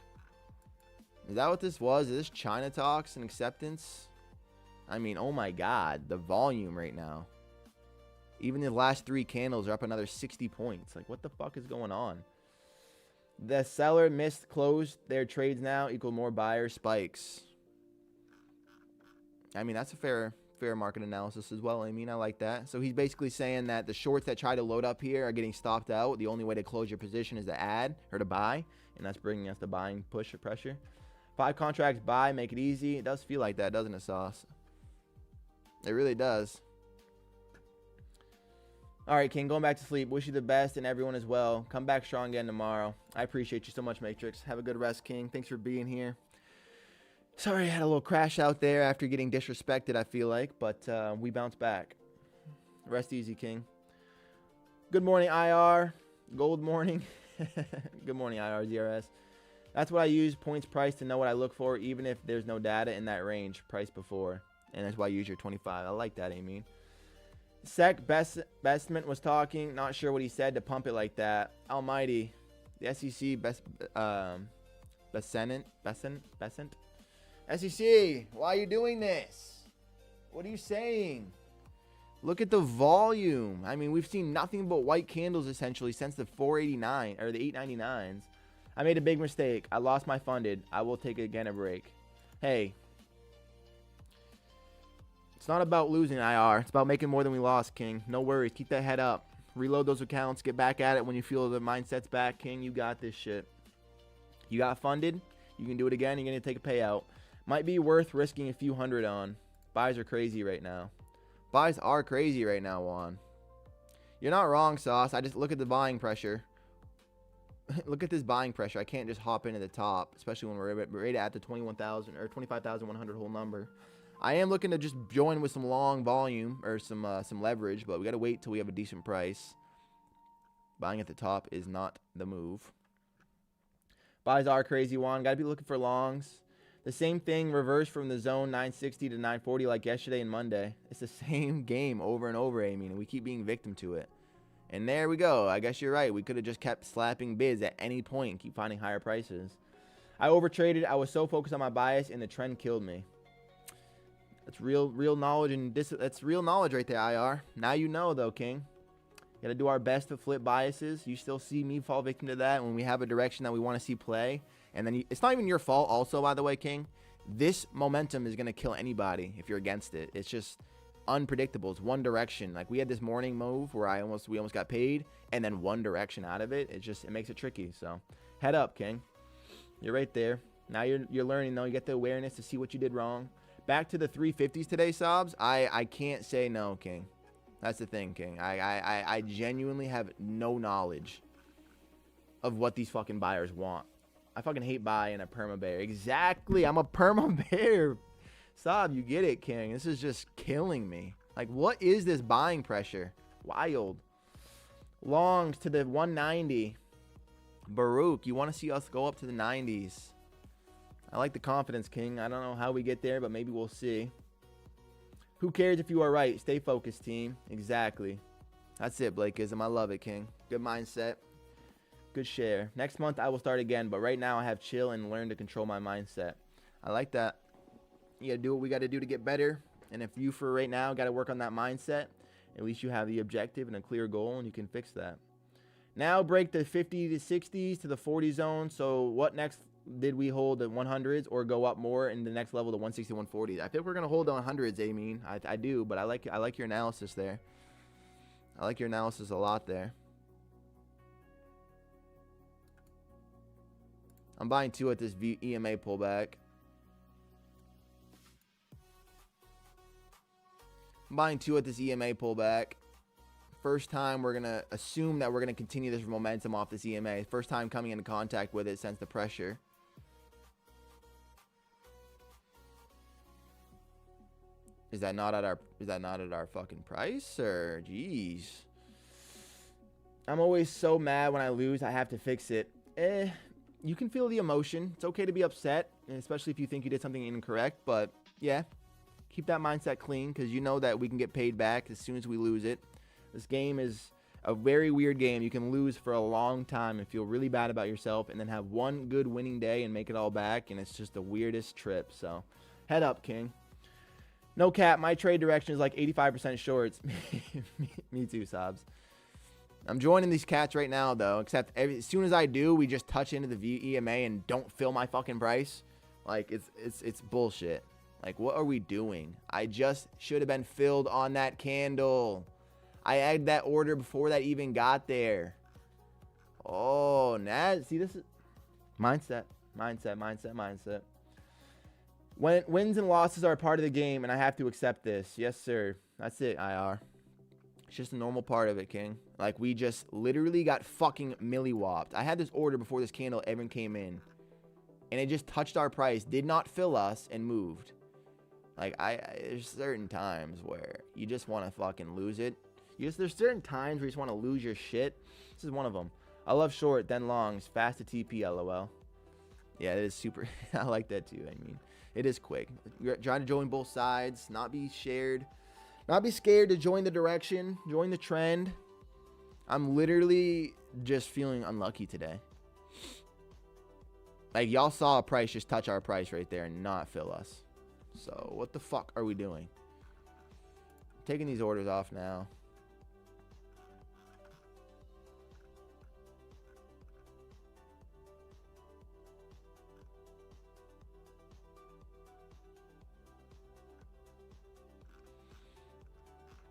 Speaker 1: Is that what this was? Is this China talks and acceptance? I mean, oh my God. The volume right now. Even the last 3 candles are up another 60 points. Like, what the fuck is going on? The seller missed closed their trades now equal more buyer spikes. I mean, that's a fair market analysis as well. I mean, I like that. So he's basically saying that the shorts that try to load up here are getting stopped out. The only way to close your position is to add or to buy. And that's bringing us to buying push or pressure. 5 contracts buy, make it easy. It does feel like that, doesn't it, Sauce? It really does. All right, King, going back to sleep. Wish you the best and everyone as well. Come back strong again tomorrow. I appreciate you so much, Matrix. Have a good rest, King. Thanks for being here. Sorry I had a little crash out there after getting disrespected, I feel like, but we bounced back. Rest easy, King. Good morning, IR. Gold morning. Good morning, IR, ZRS. That's what I use, points price, to know what I look for, even if there's no data in that range, price before. And that's why I use your 25. I like that, Amy. Sec Bestment was talking. Not sure what he said to pump it like that. Almighty. The SEC Besant. SEC, why are you doing this? What are you saying? Look at the volume. I mean, we've seen nothing but white candles essentially since the 489 or the 899s. I made a big mistake. I lost my funded. I will take again a break. Hey. It's not about losing, IR. It's about making more than we lost, King. No worries. Keep that head up. Reload those accounts. Get back at it when you feel the mindset's back, King. You got this shit. You got funded. You can do it again. You're going to take a payout. Might be worth risking a few hundred on. Buys are crazy right now. Buys are crazy right now, Juan. You're not wrong, Sauce. I just look at the buying pressure. Look at this buying pressure. I can't just hop in at the top, especially when we're right at the 21,000 or 25,100 whole number. I am looking to just join with some long volume or some leverage, but we got to wait till we have a decent price. Buying at the top is not the move. Buys are crazy, Juan. Got to be looking for longs. The same thing reversed from the zone 960 to 940 like yesterday and Monday. It's the same game over and over, Amy, and we keep being victim to it. And there we go. I guess you're right. We could have just kept slapping bids at any point and keep finding higher prices. I overtraded. I was so focused on my bias, and the trend killed me. That's real knowledge, and that's real knowledge right there, IR. Now you know, though, King. Got to do our best to flip biases. You still see me fall victim to that when we have a direction that we want to see play. And then it's not even your fault also, by the way, King. This momentum is going to kill anybody if you're against it. It's just unpredictable. It's one direction. Like we had this morning move where we almost got paid, and then one direction out of it. It makes it tricky. So head up, King. You're right there. Now you're learning, though. You get the awareness to see what you did wrong. Back to the 350s today, Sobs. I can't say no, King. That's the thing, King. I genuinely have no knowledge of what these fucking buyers want. I fucking hate buying a perma bear. Exactly. I'm a perma bear. Sob, you get it, King. This is just killing me. Like, what is this buying pressure? Wild. Longs to the 190. Baruch, you want to see us go up to the 90s. I like the confidence, King. I don't know how we get there, but maybe we'll see. Who cares if you are right? Stay focused, team. Exactly. That's it, Blakeism. I love it, King. Good mindset. Good share. Next month, I will start again, but right now I have chill and learn to control my mindset. I like that. You got to do what we got to do to get better. And if you, for right now, got to work on that mindset, at least you have the objective and a clear goal, and you can fix that. Now break the 50 to 60s to the 40 zone. So what next did we hold the 100s or go up more in the next level to 160, 140? I think we're gonna hold the 100s, Amin. I do, but I like your analysis there. I like your analysis a lot there. I'm buying 2 at this EMA pullback. I'm buying 2 at this EMA pullback. First time we're going to assume that we're going to continue this momentum off this EMA. First time coming into contact with it since the pressure. Is that not at our fucking price, or jeez? I'm always so mad when I lose. I have to fix it. You can feel the emotion. It's okay to be upset, especially if you think you did something incorrect, but yeah, keep that mindset clean, because you know that we can get paid back as soon as we lose it. This game is a very weird game. You can lose for a long time and feel really bad about yourself, and then have one good winning day and make it all back, and it's just the weirdest trip. So head up, King. No cap, my trade direction is like 85% shorts. Me too, Sobs. I'm joining these cats right now, though, except as soon as I do, we just touch into the EMA and don't fill my fucking price. Like, it's bullshit. Like, what are we doing? I just should have been filled on that candle. I added that order before that even got there. Oh, Naz, see, this is mindset. When wins and losses are a part of the game, and I have to accept this. Yes, sir. That's it, IR. It's just a normal part of it, King. Like, we just literally got fucking milli-whopped. I had this order before this candle even came in, and it just touched our price, did not fill us, and moved. Like, there's certain times where you just want to fucking lose it. There's certain times where you just want to lose your shit. This is one of them. I love short, then longs, fast to TP, LOL. Yeah, it is super. I like that too. I mean, it is quick. You're trying to join both sides, not be scared to join the direction, join the trend. I'm literally just feeling unlucky today. Like, y'all saw a price just touch our price right there and not fill us. So what the fuck are we doing? I'm taking these orders off now.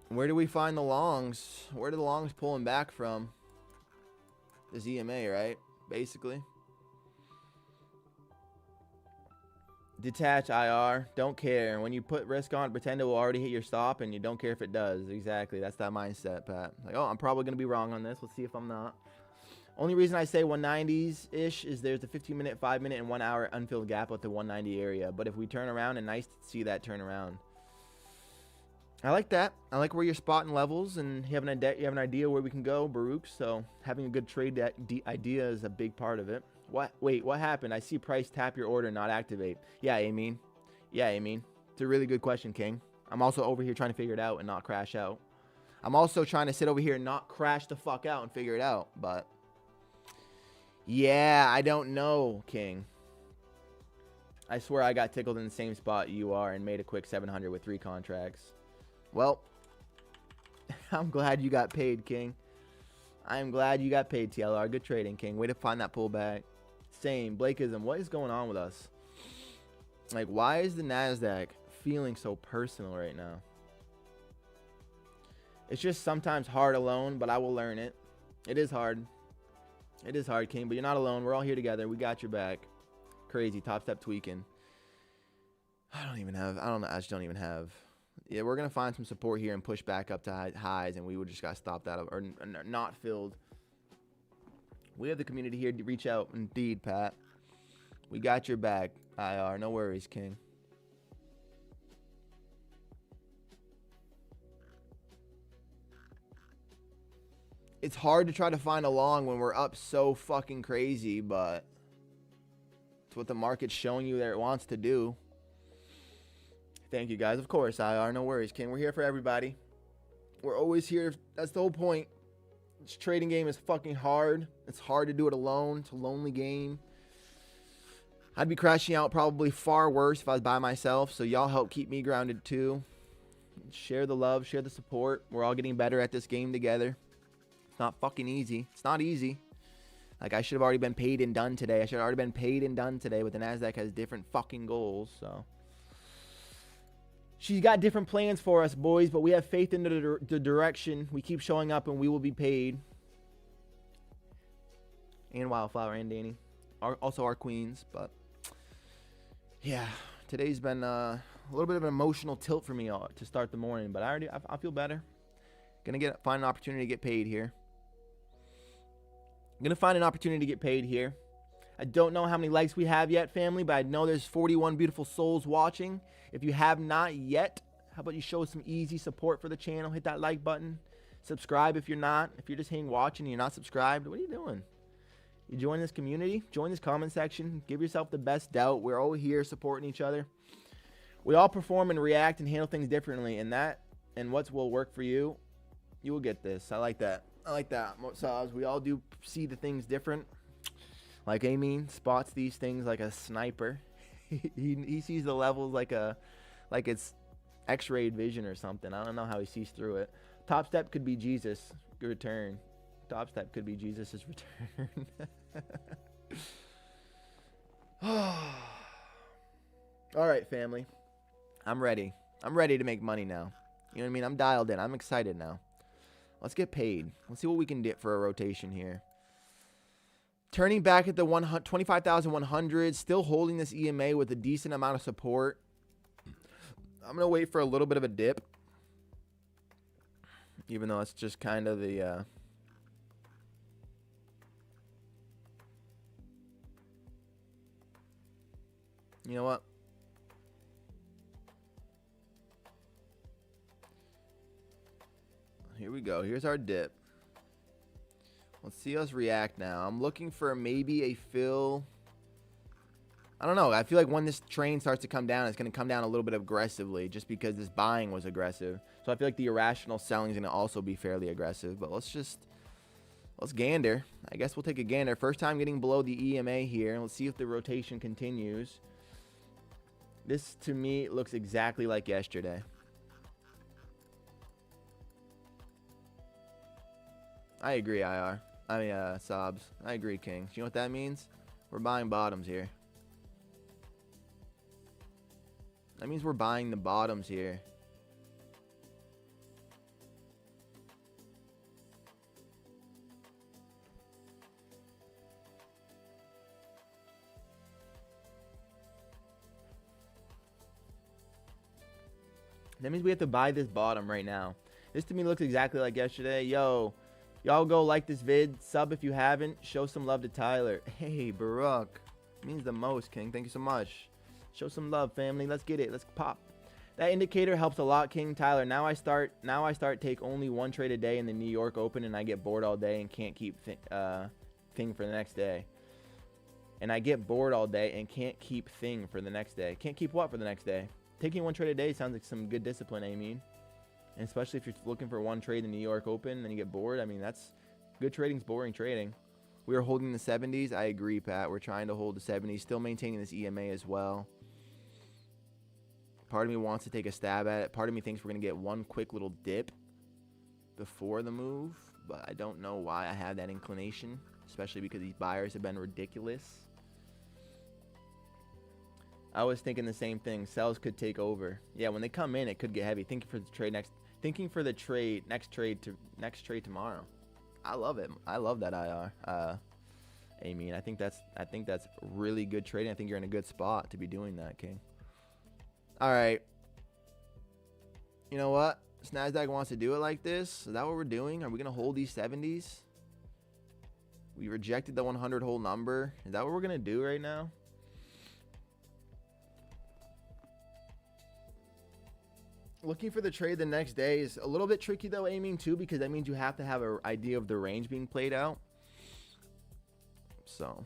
Speaker 1: Where do we find the longs? Where do the longs pulling back from? This EMA, right? Basically. Detach IR. Don't care. When you put risk on, pretend it will already hit your stop, and you don't care if it does. Exactly. That's that mindset, Pat. Like, oh, I'm probably going to be wrong on this. Let's see if I'm not. Only reason I say 190s-ish is there's a 15-minute, 5-minute, and 1-hour unfilled gap at the 190 area. But if we turn around, and nice to see that turn around. I like that. I like where you're spotting levels, and you have an idea where we can go, Baruch. So having a good trade idea is a big part of it. What? Wait, what happened? I see price tap your order, not activate. Yeah, Amin. It's a really good question, King. I'm also over here trying to figure it out and not crash out. I'm also trying to sit over here and not crash the fuck out and figure it out. But yeah, I don't know, King. I swear I got tickled in the same spot you are and made a quick 700 with 3 contracts. Well, I'm glad you got paid, King. I am glad you got paid, TLR. Good trading, King. Way to find that pullback. Same. Blakeism, what is going on with us? Like, why is the NASDAQ feeling so personal right now? It's just sometimes hard alone, but I will learn it. It is hard. It is hard, King, but you're not alone. We're all here together. We got your back. Crazy. Topstep tweaking. I just don't even have. Yeah, we're going to find some support here and push back up to highs, and we would just got to stop that or not filled. We have the community here to reach out. Indeed, Pat. We got your back, IR. No worries, King. It's hard to try to find a long when we're up so fucking crazy, but it's what the market's showing you that it wants to do. Thank you, guys. Of course, IR. No worries, King. We're here for everybody. We're always here. That's the whole point. This trading game is fucking hard. It's hard to do it alone. It's a lonely game. I'd be crashing out probably far worse if I was by myself, so y'all help keep me grounded too. Share the love. Share the support. We're all getting better at this game together. It's not fucking easy. It's not easy. Like, I should have already been paid and done today. I should have already been paid and done today, but the NASDAQ has different fucking goals, so. She's got different plans for us, boys, but we have faith in the direction. We keep showing up, and we will be paid. And Wildflower and Danny. Also our queens, but. Yeah, today's been a little bit of an emotional tilt for me to start the morning, but I feel better. Gonna find an opportunity to get paid here. I'm gonna find an opportunity to get paid here. I don't know how many likes we have yet, family, but I know there's 41 beautiful souls watching. If you have not yet, how about you show some easy support for the channel? Hit that like button. Subscribe if you're not. If you're just watching and you're not subscribed, what are you doing? You join this community, join this comment section, give yourself the best doubt. We're all here supporting each other. We all perform and react and handle things differently, and what will work for you, you will get this. I like that. I like that. So we all do see the things different. Like Amin spots these things like a sniper. he sees the levels like it's X-rayed vision or something. I don't know how he sees through it. Topstep could be Jesus' return. Topstep could be Jesus' return. All right, family. I'm ready. I'm ready to make money now. You know what I mean? I'm dialed in. I'm excited now. Let's get paid. Let's see what we can get for a rotation here. Turning back at the 25,100, still holding this EMA with a decent amount of support. I'm going to wait for a little bit of a dip. Even though it's just kind of the... You know what? Here we go. Here's our dip. Let's see us react now. I'm looking for maybe a fill. I don't know. I feel like when this train starts to come down, it's going to come down a little bit aggressively just because this buying was aggressive. So I feel like the irrational selling is going to also be fairly aggressive. But let's gander. I guess we'll take a gander. First time getting below the EMA here. Let's see if the rotation continues. This, to me, looks exactly like yesterday. I agree, IR. I mean, Sobs. I agree, King. You know what that means? We're buying bottoms here. That means we're buying the bottoms here. That means we have to buy this bottom right now. This to me looks exactly like yesterday. Yo, y'all go like this vid. Sub if you haven't. Show some love to Tyler. Hey, Baruch. Means the most, King. Thank you so much. Show some love, family. Let's get it. Let's pop. That indicator helps a lot, King. Tyler, now I start take only one trade a day in the New York Open, and I get bored all day and can't keep thing for the next day. And I get bored all day and can't keep thing for the next day. Can't keep what for the next day? Taking one trade a day sounds like some good discipline, I mean. And especially if you're looking for one trade in the New York Open and then you get bored. I mean, that's good trading's boring trading. We are holding the 70s. I agree, Pat. We're trying to hold the 70s. Still maintaining this EMA as well. Part of me wants to take a stab at it. Part of me thinks we're going to get one quick little dip before the move. But I don't know why I have that inclination. Especially because these buyers have been ridiculous. I was thinking the same thing. Sells could take over. Yeah, when they come in, it could get heavy. Thinking for the trade next trade tomorrow. I love it. I love that IR. I mean, I think that's really good trading. I think you're in a good spot to be doing that, King. All right. You know what? This NASDAQ wants to do it like this. Is that what we're doing? Are we gonna hold these 70s? We rejected the 100 whole number. Is that what we're gonna do right now? Looking for the trade the next day is a little bit tricky though, aiming too, because that means you have to have an idea of the range being played out. So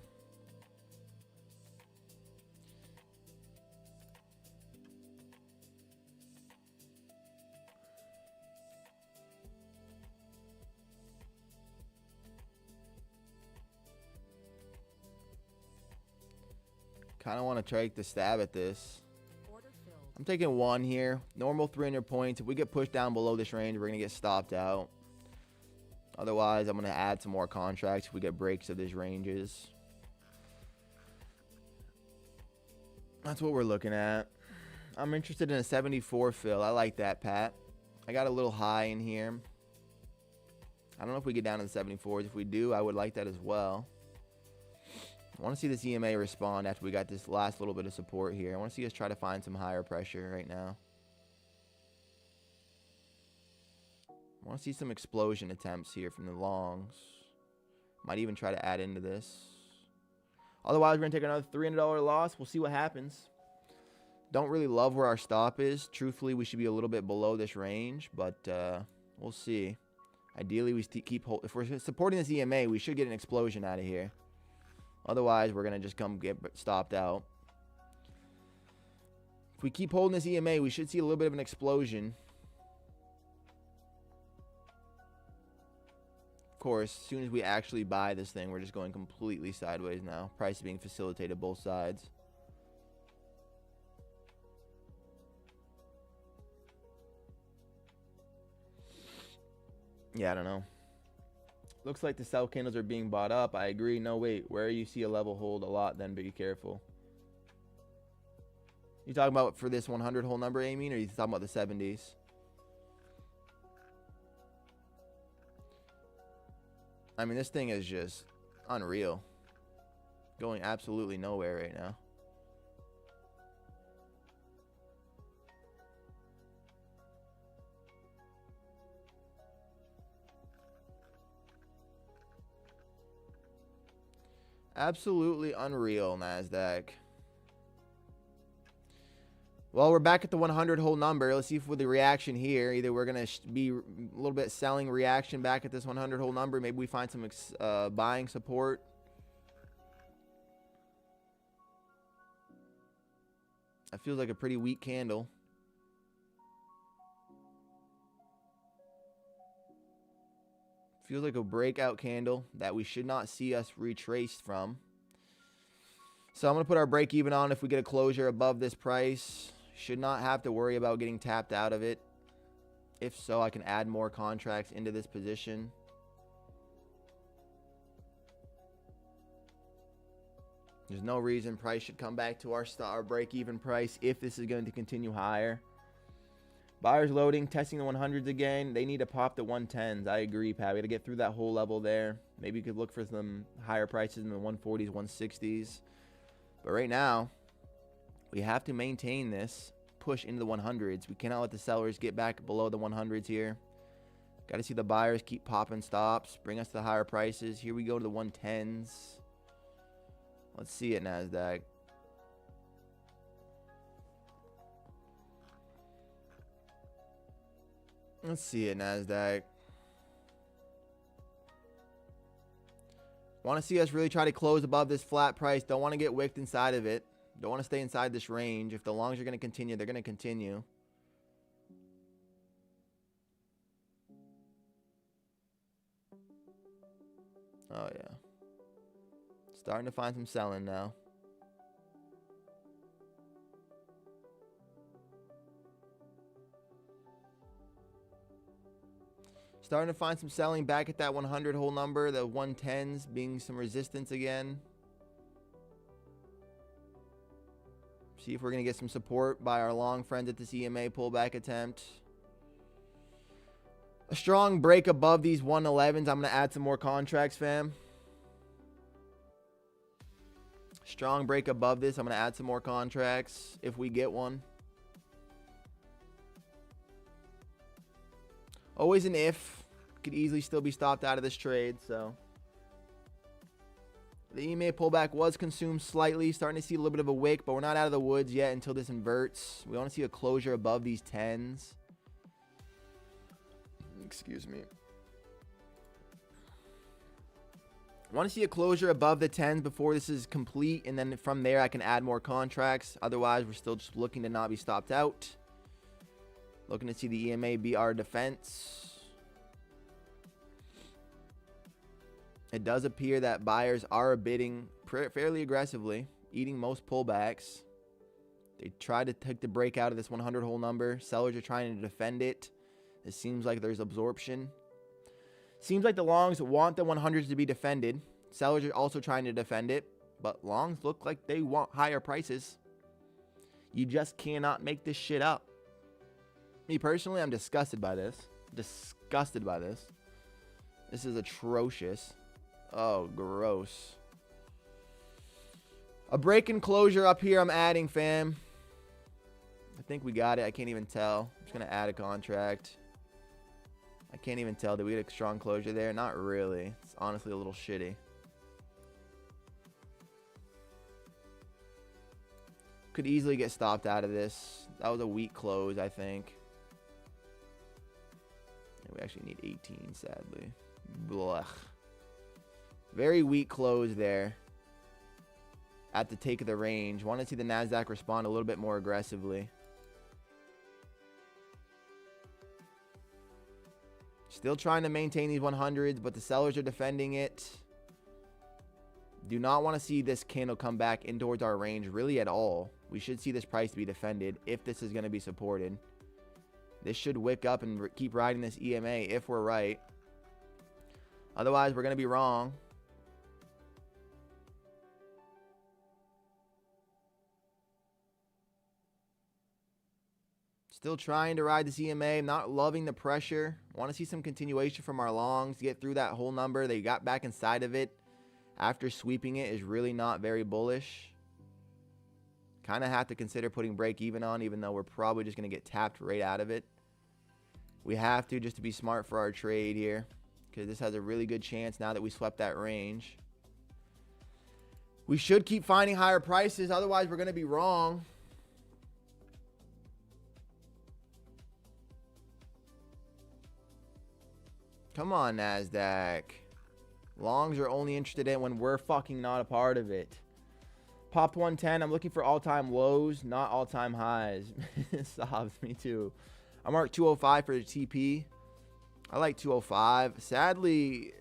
Speaker 1: kind of want to take the stab at this. I'm taking one here. Normal 300 points. If we get pushed down below this range, we're going to get stopped out. Otherwise, I'm going to add some more contracts if we get breaks of these ranges. That's what we're looking at. I'm interested in a 74 fill. I like that, Pat. I got a little high in here. I don't know if we get down to the 74s. If we do, I would like that as well. I want to see this EMA respond after we got this last little bit of support here. I want to see us try to find some higher pressure right now. I want to see some explosion attempts here from the longs. Might even try to add into this. Otherwise, we're going to take another $300 loss. We'll see what happens. Don't really love where our stop is. Truthfully, we should be a little bit below this range, but we'll see. Ideally, we keep hold. If we're supporting this EMA, we should get an explosion out of here. Otherwise, we're going to just come get stopped out. If we keep holding this EMA, we should see a little bit of an explosion. Of course, as soon as we actually buy this thing, we're just going completely sideways now. Price is being facilitated both sides. Yeah, I don't know. Looks like the sell candles are being bought up. I agree. No, wait. Where you see a level hold a lot, then be careful. You talking about for this 100 whole number, Amy, or you talking about the 70s? I mean, this thing is just unreal. Going absolutely nowhere right now. Absolutely unreal, NASDAQ. Well, we're back at the 100 whole number. Let's see if with the reaction here, either we're going to be a little bit selling reaction back at this 100 whole number. Maybe we find some buying support. That feels like a pretty weak candle. Feels like a breakout candle that we should not see us retraced from. So I'm going to put our break even on if we get a closure above this price. Should not have to worry about getting tapped out of it. If so, I can add more contracts into this position. There's no reason price should come back to our break-even price if this is going to continue higher. Buyers loading, testing the 100s again. They need to pop the 110s. I agree, Pat. We got to get through that whole level there. Maybe you could look for some higher prices in the 140s, 160s. But right now, we have to maintain this push into the 100s. We cannot let the sellers get back below the 100s here. Got to see the buyers keep popping stops, bring us to the higher prices. Here we go to the 110s. Let's see it, NASDAQ. Let's see it, NASDAQ. Want to see us really try to close above this flat price. Don't want to get wicked inside of it. Don't want to stay inside this range. If the longs are going to continue, they're going to continue. Oh, yeah. Starting to find some selling now. Starting to find some selling back at that 100 whole number. The 110s being some resistance again. See if we're going to get some support by our long friend at this EMA pullback attempt. A strong break above these 111s. I'm going to add some more contracts, fam. Strong break above this. I'm going to add some more contracts if we get one. Always an if. Could easily still be stopped out of this trade, so. The EMA pullback was consumed slightly. Starting to see a little bit of a wick, but we're not out of the woods yet until this inverts. We want to see a closure above these 10s. Excuse me. I want to see a closure above the 10s before this is complete, and then from there I can add more contracts. Otherwise, we're still just looking to not be stopped out. Looking to see the EMA be our defense. It does appear that buyers are bidding fairly aggressively, eating most pullbacks. They try to take the break out of this 100 whole number. Sellers are trying to defend it. It seems like there's absorption. Seems like the longs want the 100s to be defended. Sellers are also trying to defend it, but longs look like they want higher prices. You just cannot make this shit up. Me personally, I'm disgusted by this. Disgusted by this. This is atrocious. Oh, gross. A break and closure up here I'm adding, fam. I think we got it. I can't even tell. I'm just going to add a contract. I can't even tell. Did we get a strong closure there? Not really. It's honestly a little shitty. Could easily get stopped out of this. That was a weak close, I think. We actually need 18, sadly. Blech. Very weak close there. At the take of the range. Want to see the NASDAQ respond a little bit more aggressively. Still trying to maintain these 100s, but the sellers are defending it. Do not want to see this candle come back in towards our range really at all. We should see this price be defended if this is going to be supported. This should wick up and keep riding this EMA if we're right. Otherwise, we're going to be wrong. Still trying to ride this EMA. Not loving the pressure. Want to see some continuation from our longs. Get through that whole number. They got back inside of it after sweeping it is really not very bullish. Kind of have to consider putting break even on, even though we're probably just going to get tapped right out of it. We have to, just to be smart for our trade here, because this has a really good chance now that we swept that range. We should keep finding higher prices. Otherwise, we're going to be wrong. Come on, NASDAQ. Longs are only interested in when we're fucking not a part of it. Popped 110. I'm looking for all-time lows, not all-time highs. Sobs, me too. I marked 205 for the TP. I like 205. Sadly,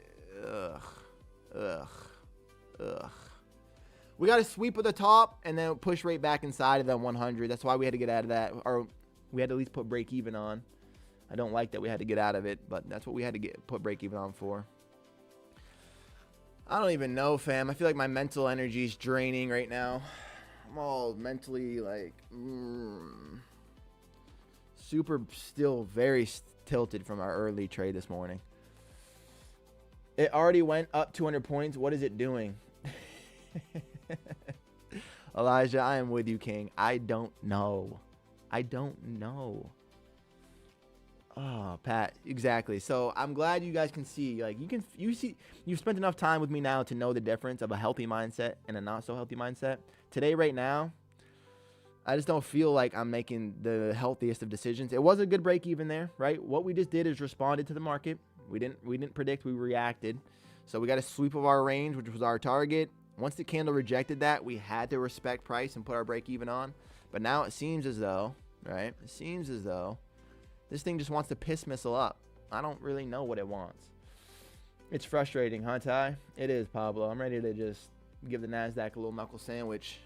Speaker 1: we got to sweep at the top and then push right back inside of that 100. That's why we had to get out of that, or we had to at least put break even on. I don't like that we had to get out of it, but that's what we had to put break even on for. I don't even know, fam. I feel like my mental energy is draining right now. I'm all mentally like super still very tilted from our early trade this morning. It already went up 200 points. What is it doing? Elijah, I am with you, King. I don't know. I don't know. Oh, Pat, exactly. So I'm glad you guys can see, like, you've spent enough time with me now to know the difference of a healthy mindset and a not so healthy mindset. Today, right now, I just don't feel like I'm making the healthiest of decisions. It was a good break even there, right? What we just did is responded to the market. We didn't predict, we reacted. So we got a sweep of our range, which was our target. Once the candle rejected that, we had to respect price and put our break even on. But now it seems as though, right? It seems as though this thing just wants to piss missile up. I don't really know what it wants. It's frustrating, huh, Ty? It is, Pablo. I'm ready to just give the NASDAQ a little knuckle sandwich.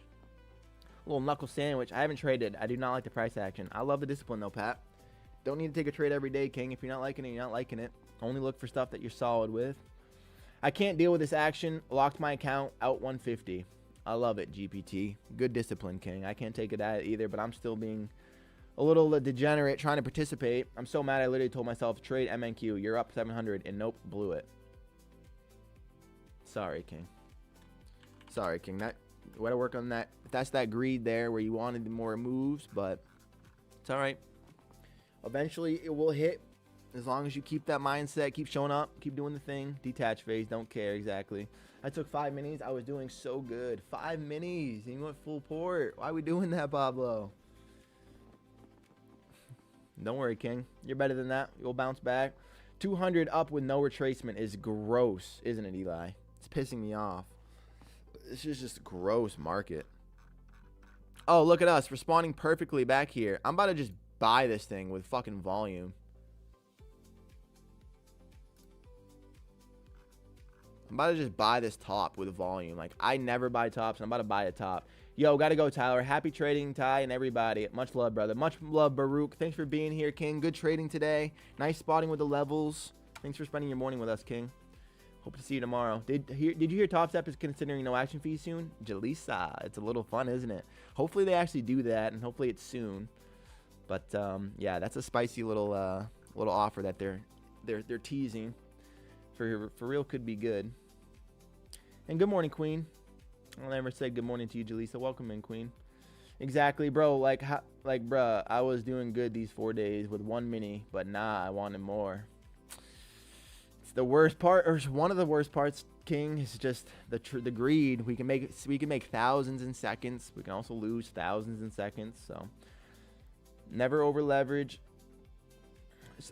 Speaker 1: A little knuckle sandwich. I haven't traded. I do not like the price action. I love the discipline, though, Pat. Don't need to take a trade every day, King. If you're not liking it, you're not liking it. Only look for stuff that you're solid with. I can't deal with this action. Locked my account out 150. I love it, GPT. Good discipline, King. I can't take it at it either, but I'm still being a little degenerate trying to participate. I'm so mad I literally told myself, trade MNQ. You're up 700, and nope, blew it. Sorry, King. Sorry, King. That we gotta work on that. That's that greed there where you wanted more moves, but it's all right. Eventually, it will hit as long as you keep that mindset, keep showing up, keep doing the thing. Detach phase, don't care exactly. I took 5 minis. I was doing so good. 5 minis. You went full port. Why are we doing that, Pablo? Don't worry, King. You're better than that. You'll bounce back. 200 up with no retracement is gross, isn't it, Eli? It's pissing me off. This is just gross market. Oh, look at us. Responding perfectly back here. I'm about to just buy this thing with fucking volume. I'm about to just buy this top with volume. Like, I never buy tops, and I'm about to buy a top. Yo, gotta go, Tyler. Happy trading, Ty, and everybody. Much love, brother. Much love, Baruch. Thanks for being here, King. Good trading today. Nice spotting with the levels. Thanks for spending your morning with us, King. Hope to see you tomorrow. Did you hear Topstep is considering no action fee soon? Jalisa, it's a little fun, isn't it? Hopefully they actually do that, and hopefully it's soon. But yeah, that's a spicy little offer that they're teasing. For real, could be good. And good morning, Queen. I'll never say good morning to you, Jalisa. Welcome in, Queen. Exactly, bro. Bruh, I was doing good these 4 days with 1 mini, but nah, I wanted more. It's the worst part, or one of the worst parts, King, is just the greed. We can make thousands in seconds. We can also lose thousands in seconds. So never over leverage.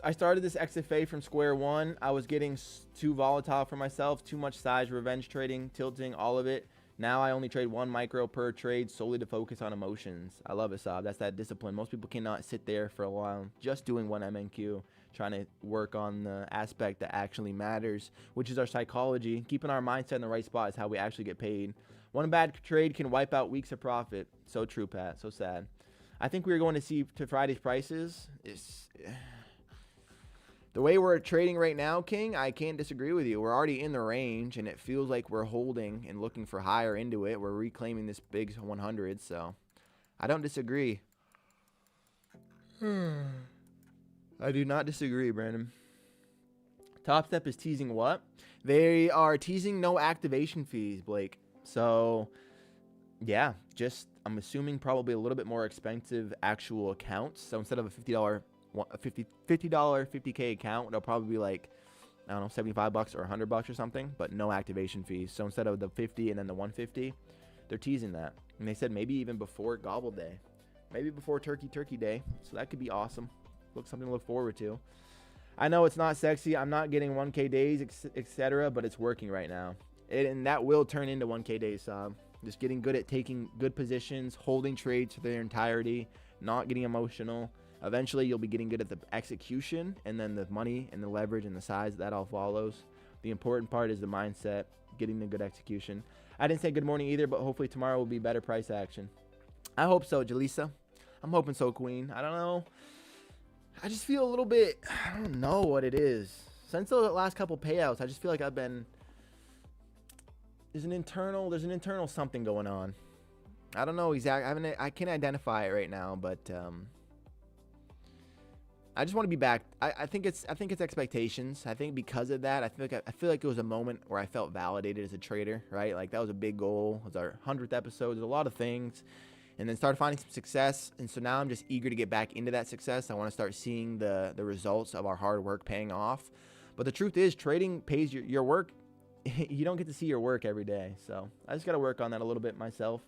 Speaker 1: I started this XFA from square one. I was getting too volatile for myself, too much size, revenge trading, tilting, all of it. Now I only trade 1 micro per trade solely to focus on emotions. I love it, Saab. That's that discipline. Most people cannot sit there for a while just doing 1 MNQ, trying to work on the aspect that actually matters, which is our psychology. Keeping our mindset in the right spot is how we actually get paid. 1 bad trade can wipe out weeks of profit. So true, Pat. So sad. I think we're going to see to Friday's prices. The way we're trading right now, King, I can't disagree with you. We're already in the range, and it feels like we're holding and looking for higher into it. We're reclaiming this big 100, so I don't disagree. I do not disagree, Brandon. Topstep is teasing what? They are teasing no activation fees, Blake. So, yeah, just I'm assuming probably a little bit more expensive actual accounts. So instead of a $50 50K account, it'll probably be like, I don't know, $75 or $100 or something, but no activation fees. So instead of the 50 and then the 150, they're teasing that. And they said maybe even before Gobble Day, maybe before Turkey Day. So that could be awesome. Something to look forward to. I know it's not sexy. I'm not getting 1K days, etc., but it's working right now. And that will turn into 1K days. Just getting good at taking good positions, holding trades for their entirety, not getting emotional. Eventually, you'll be getting good at the execution, and then the money and the leverage and the size, that all follows. The important part is the mindset, getting the good execution. I didn't say good morning either, but hopefully tomorrow will be better price action. I hope so, Jalisa. I'm hoping so, Queen. I don't know. I just feel a little bit, I don't know what it is. Since the last couple payouts, I just feel like I've been, there's an internal something going on. I don't know exactly. I can't identify it right now, but I just want to be back. I think it's expectations. I think because of that, I feel like it was a moment where I felt validated as a trader, right? Like that was a big goal. It was our 100th episode. There's a lot of things, and then started finding some success. And so now I'm just eager to get back into that success. I want to start seeing the results of our hard work paying off. But the truth is, trading pays your work. You don't get to see your work every day. So I just got to work on that a little bit myself.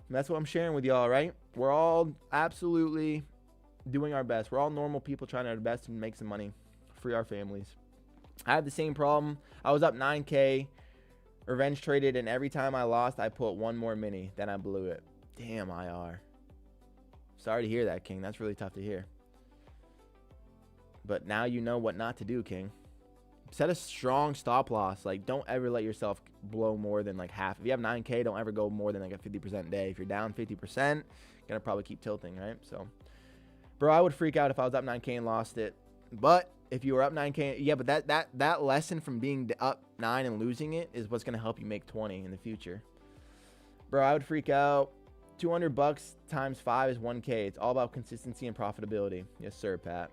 Speaker 1: And that's what I'm sharing with y'all, right? We're all absolutely doing our best. We're all normal people trying our best to make some money, free our families. I had the same problem. I was up 9K, revenge traded, and every time I lost, I put 1 more mini. Then I blew it. Damn, IR. Sorry to hear that, King. That's really tough to hear. But now you know what not to do, King. Set a strong stop loss. Like, don't ever let yourself blow more than like half. If you have 9K, don't ever go more than like a 50% day. If you're down 50%, you're gonna probably keep tilting, right? So, bro, I would freak out if I was up 9K and lost it. But if you were up 9K, yeah, but that lesson from being up 9 and losing it is what's gonna help you make 20 in the future. Bro, I would freak out. $200 times 5 is 1K. It's all about consistency and profitability. Yes, sir, Pat.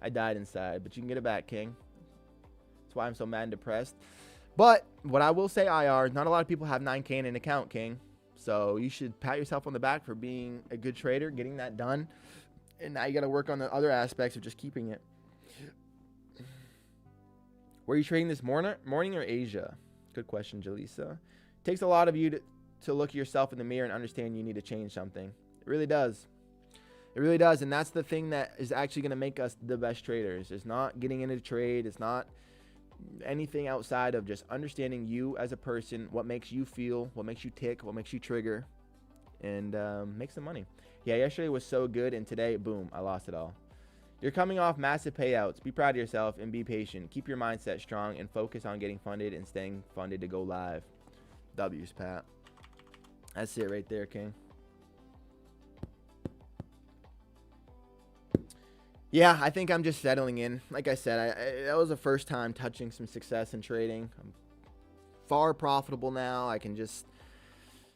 Speaker 1: I died inside, but you can get it back, King. That's why I'm so mad and depressed. But what I will say, IR, not a lot of people have 9K in an account, King. So you should pat yourself on the back for being a good trader, getting that done. And now you got to work on the other aspects of just keeping it. Were you trading this morning or Asia? Good question, Jalisa. It takes a lot of you to look at yourself in the mirror and understand you need to change something. It really does. It really does. And that's the thing that is actually going to make us the best traders. It's not getting into trade. It's not anything outside of just understanding you as a person, what makes you feel, what makes you tick, what makes you trigger, and make some money. Yeah, yesterday was so good, and today, boom, I lost it all. You're coming off massive payouts. Be proud of yourself and be patient. Keep your mindset strong and focus on getting funded and staying funded to go live. W's, Pat. That's it right there, King. Yeah, I think I'm just settling in. Like I said, that was the first time touching some success in trading. I'm far profitable now. I just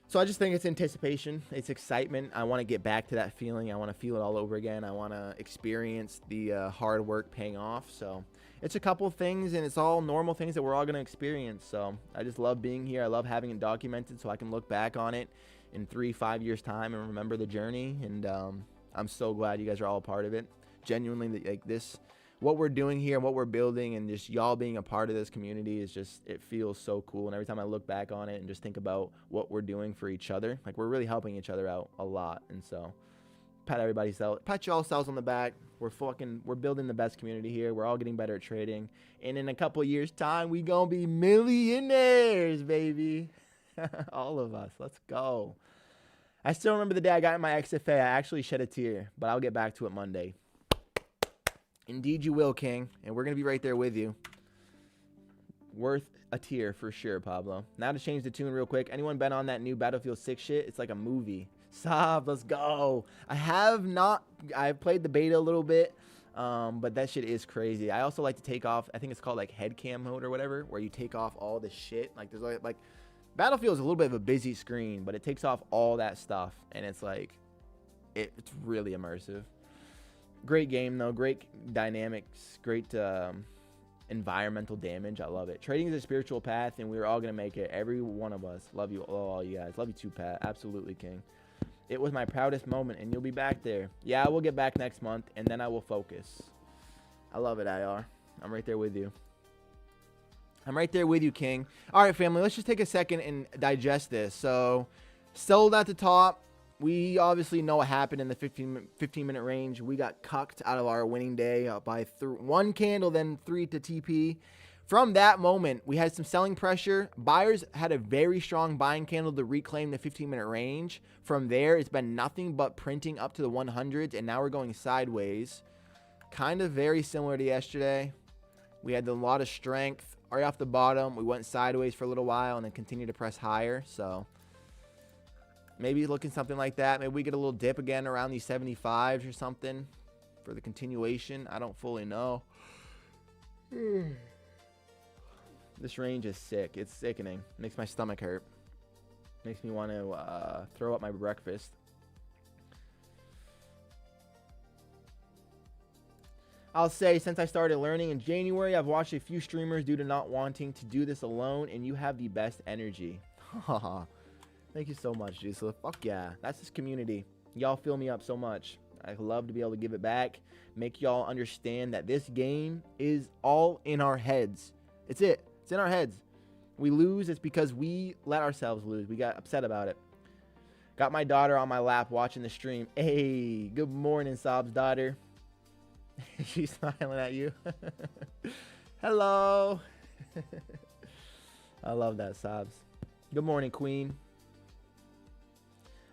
Speaker 1: think it's anticipation. It's excitement. I want to get back to that feeling. I want to feel it all over again. I want to experience the hard work paying off. So it's a couple things, and it's all normal things that we're all going to experience. So I just love being here. I love having it documented so I can look back on it in 3-5 years time and remember the journey. And I'm so glad you guys are all a part of it. Genuinely, like this, what we're doing here and what we're building and just y'all being a part of this community is just, it feels so cool. And every time I look back on it and just think about what we're doing for each other, like we're really helping each other out a lot. And so pat yourselves on the back. We're building the best community here. We're all getting better at trading. And in a couple of years time, we gonna be millionaires, baby. All of us. Let's go. I still remember the day I got in my XFA. I actually shed a tear, but I'll get back to it Monday. Indeed you will, King, and we're going to be right there with you. Worth a tear for sure, Pablo. Now to change the tune real quick. Anyone been on that new Battlefield 6 shit? It's like a movie. Sob, let's go. I've played the beta a little bit, but that shit is crazy. I also like to take off, I think it's called like head cam mode or whatever, where you take off all the shit. Like there's like Battlefield is a little bit of a busy screen, but it takes off all that stuff, and it's like, it's really immersive. Great game, though. Great dynamics. Great environmental damage. I love it. Trading is a spiritual path, and we're all going to make it. Every one of us. Love you all, you guys. Love you too, Pat. Absolutely, King. It was my proudest moment, and you'll be back there. Yeah, I will get back next month, and then I will focus. I love it, IR. I'm right there with you. I'm right there with you, King. All right, family. Let's just take a second and digest this. So, sold at the top. We obviously know what happened in the 15-minute range. We got cucked out of our winning day by one candle, then 3 to TP. From that moment, we had some selling pressure. Buyers had a very strong buying candle to reclaim the 15-minute range. From there, it's been nothing but printing up to the 100s, and now we're going sideways. Kind of very similar to yesterday. We had a lot of strength. Right off the bottom, we went sideways for a little while and then continued to press higher. So maybe looking something like that. Maybe we get a little dip again around these 75s or something for the continuation. I don't fully know. This range is sick. It's sickening. Makes my stomach hurt. Makes me want to throw up my breakfast. I'll say, since I started learning in January, I've watched a few streamers due to not wanting to do this alone, and you have the best energy. Thank you so much, Jusla. Fuck yeah. That's this community. Y'all fill me up so much. I love to be able to give it back. Make y'all understand that this game is all in our heads. It's it. It's in our heads. We lose, it's because we let ourselves lose. We got upset about it. Got my daughter on my lap watching the stream. Hey, good morning, Sob's daughter. She's smiling at you. Hello. I love that, Sobs. Good morning, Queen.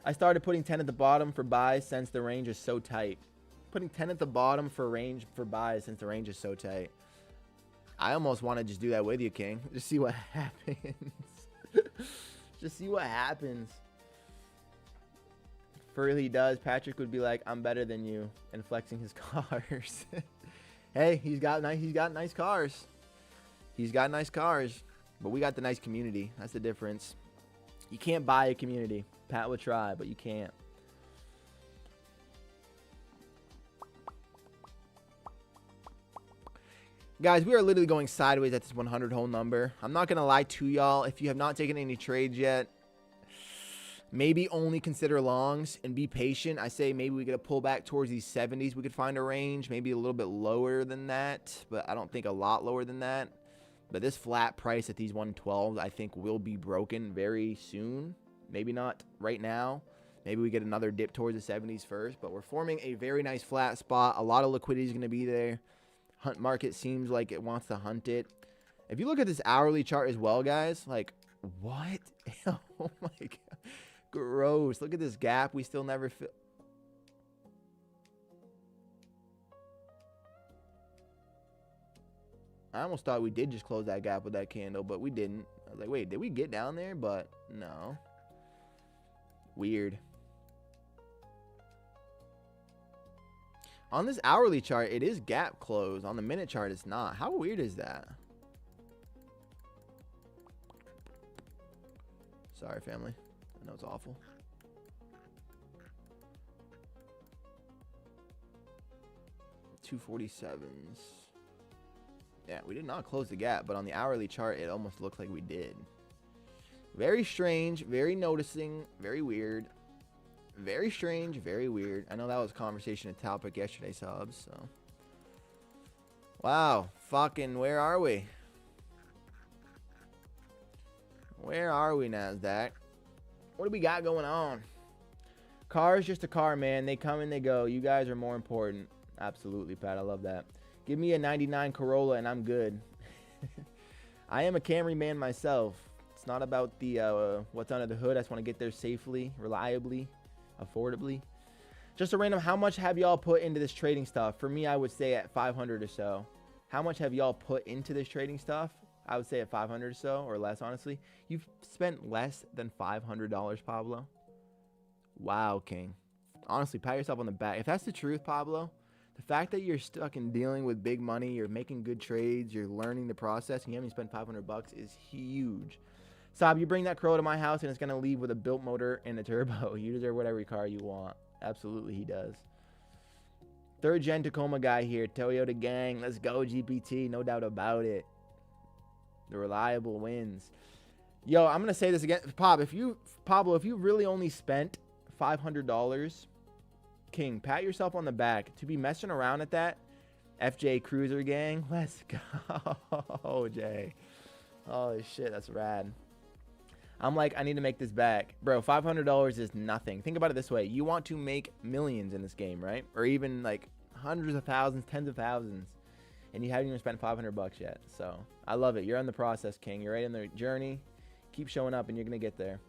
Speaker 1: I started putting 10 at the bottom for buys since the range is so tight. Putting 10 at the bottom for buys since the range is so tight. I almost want to just do that with you, King. Just see what happens. Just see what happens. Furley does. Patrick would be like, "I'm better than you," and flexing his cars. Hey, he's got nice cars. He's got nice cars, but we got the nice community. That's the difference. You can't buy a community. Pat would try, but you can't. Guys, we are literally going sideways at this 100 whole number. I'm not going to lie to y'all. If you have not taken any trades yet, maybe only consider longs and be patient. I say maybe we get a pull back towards these 70s. We could find a range, maybe a little bit lower than that, but I don't think a lot lower than that. But this flat price at these 112s, I think will be broken very soon. Maybe not right now. Maybe we get another dip towards the 70s first, but we're forming a very nice flat spot. A lot of liquidity is going to be there. Hunt market seems like it wants to hunt it. If you look at this hourly chart as well, guys, like, what? Oh my God. Gross. Look at this gap. We still never fill. I almost thought we did just close that gap with that candle, but we didn't. I was like, wait, did we get down there? But no. Weird. On this hourly chart, it is gap closed. On the minute chart, it's not. How weird is that? Sorry, family. I know it's awful. $247s. Yeah, we did not close the gap, but on the hourly chart, it almost looked like we did. Very strange, very noticing, very weird. Very strange, very weird. I know that was a conversation and topic yesterday, subs, so. Wow, fucking, where are we? Where are we, NASDAQ? What do we got going on? Car is just a car, man. They come and they go. You guys are more important. Absolutely, Pat. I love that. Give me a 99 Corolla and I'm good. I am a Camry man myself. It's not about the what's under the hood. I just want to get there safely, reliably, affordably. Just a random, how much have y'all put into this trading stuff? For me, I would say at 500 or so. How much have y'all put into this trading stuff? I would say at 500 or so, or less, honestly. You've spent less than $500, Pablo. Wow, King. Honestly, pat yourself on the back. If that's the truth, Pablo, the fact that you're stuck in dealing with big money, you're making good trades, you're learning the process, and you haven't spent $500 is huge. Saab, you bring that Corolla to my house, and it's going to leave with a built motor and a turbo. You deserve whatever car you want. Absolutely, he does. Third gen Tacoma guy here. Toyota gang. Let's go, GPT. No doubt about it. The reliable wins. Yo, I'm going to say this again. Pablo, if you really only spent $500, King, pat yourself on the back. To be messing around at that, FJ Cruiser gang. Let's go, Jay. Holy shit, that's rad. I'm like, I need to make this back. Bro, $500 is nothing. Think about it this way. You want to make millions in this game, right? Or even like hundreds of thousands, tens of thousands. And you haven't even spent $500 yet. So I love it. You're in the process, King. You're right in the journey. Keep showing up and you're going to get there.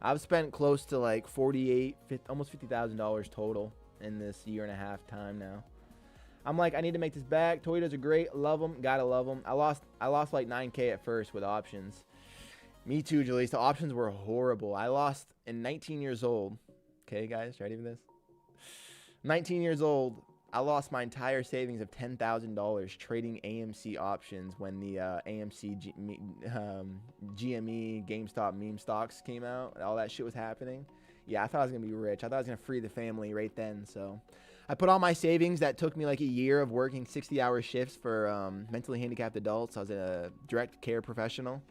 Speaker 1: I've spent close to like almost $50,000 total in this year and a half time now. I'm like, I need to make this back. Toyotas are great. Love them. Gotta love them. I lost like 9K at first with options. Me too, Julius. The options were horrible. I lost in 19 years old. Okay, guys, ready for this? 19 years old. I lost my entire savings of $10,000 trading AMC options when the AMC GME, GameStop meme stocks came out. All that shit was happening. Yeah, I thought I was going to be rich. I thought I was going to free the family right then. So I put all my savings. That took me like a year of working 60-hour shifts for mentally handicapped adults. I was a direct care professional.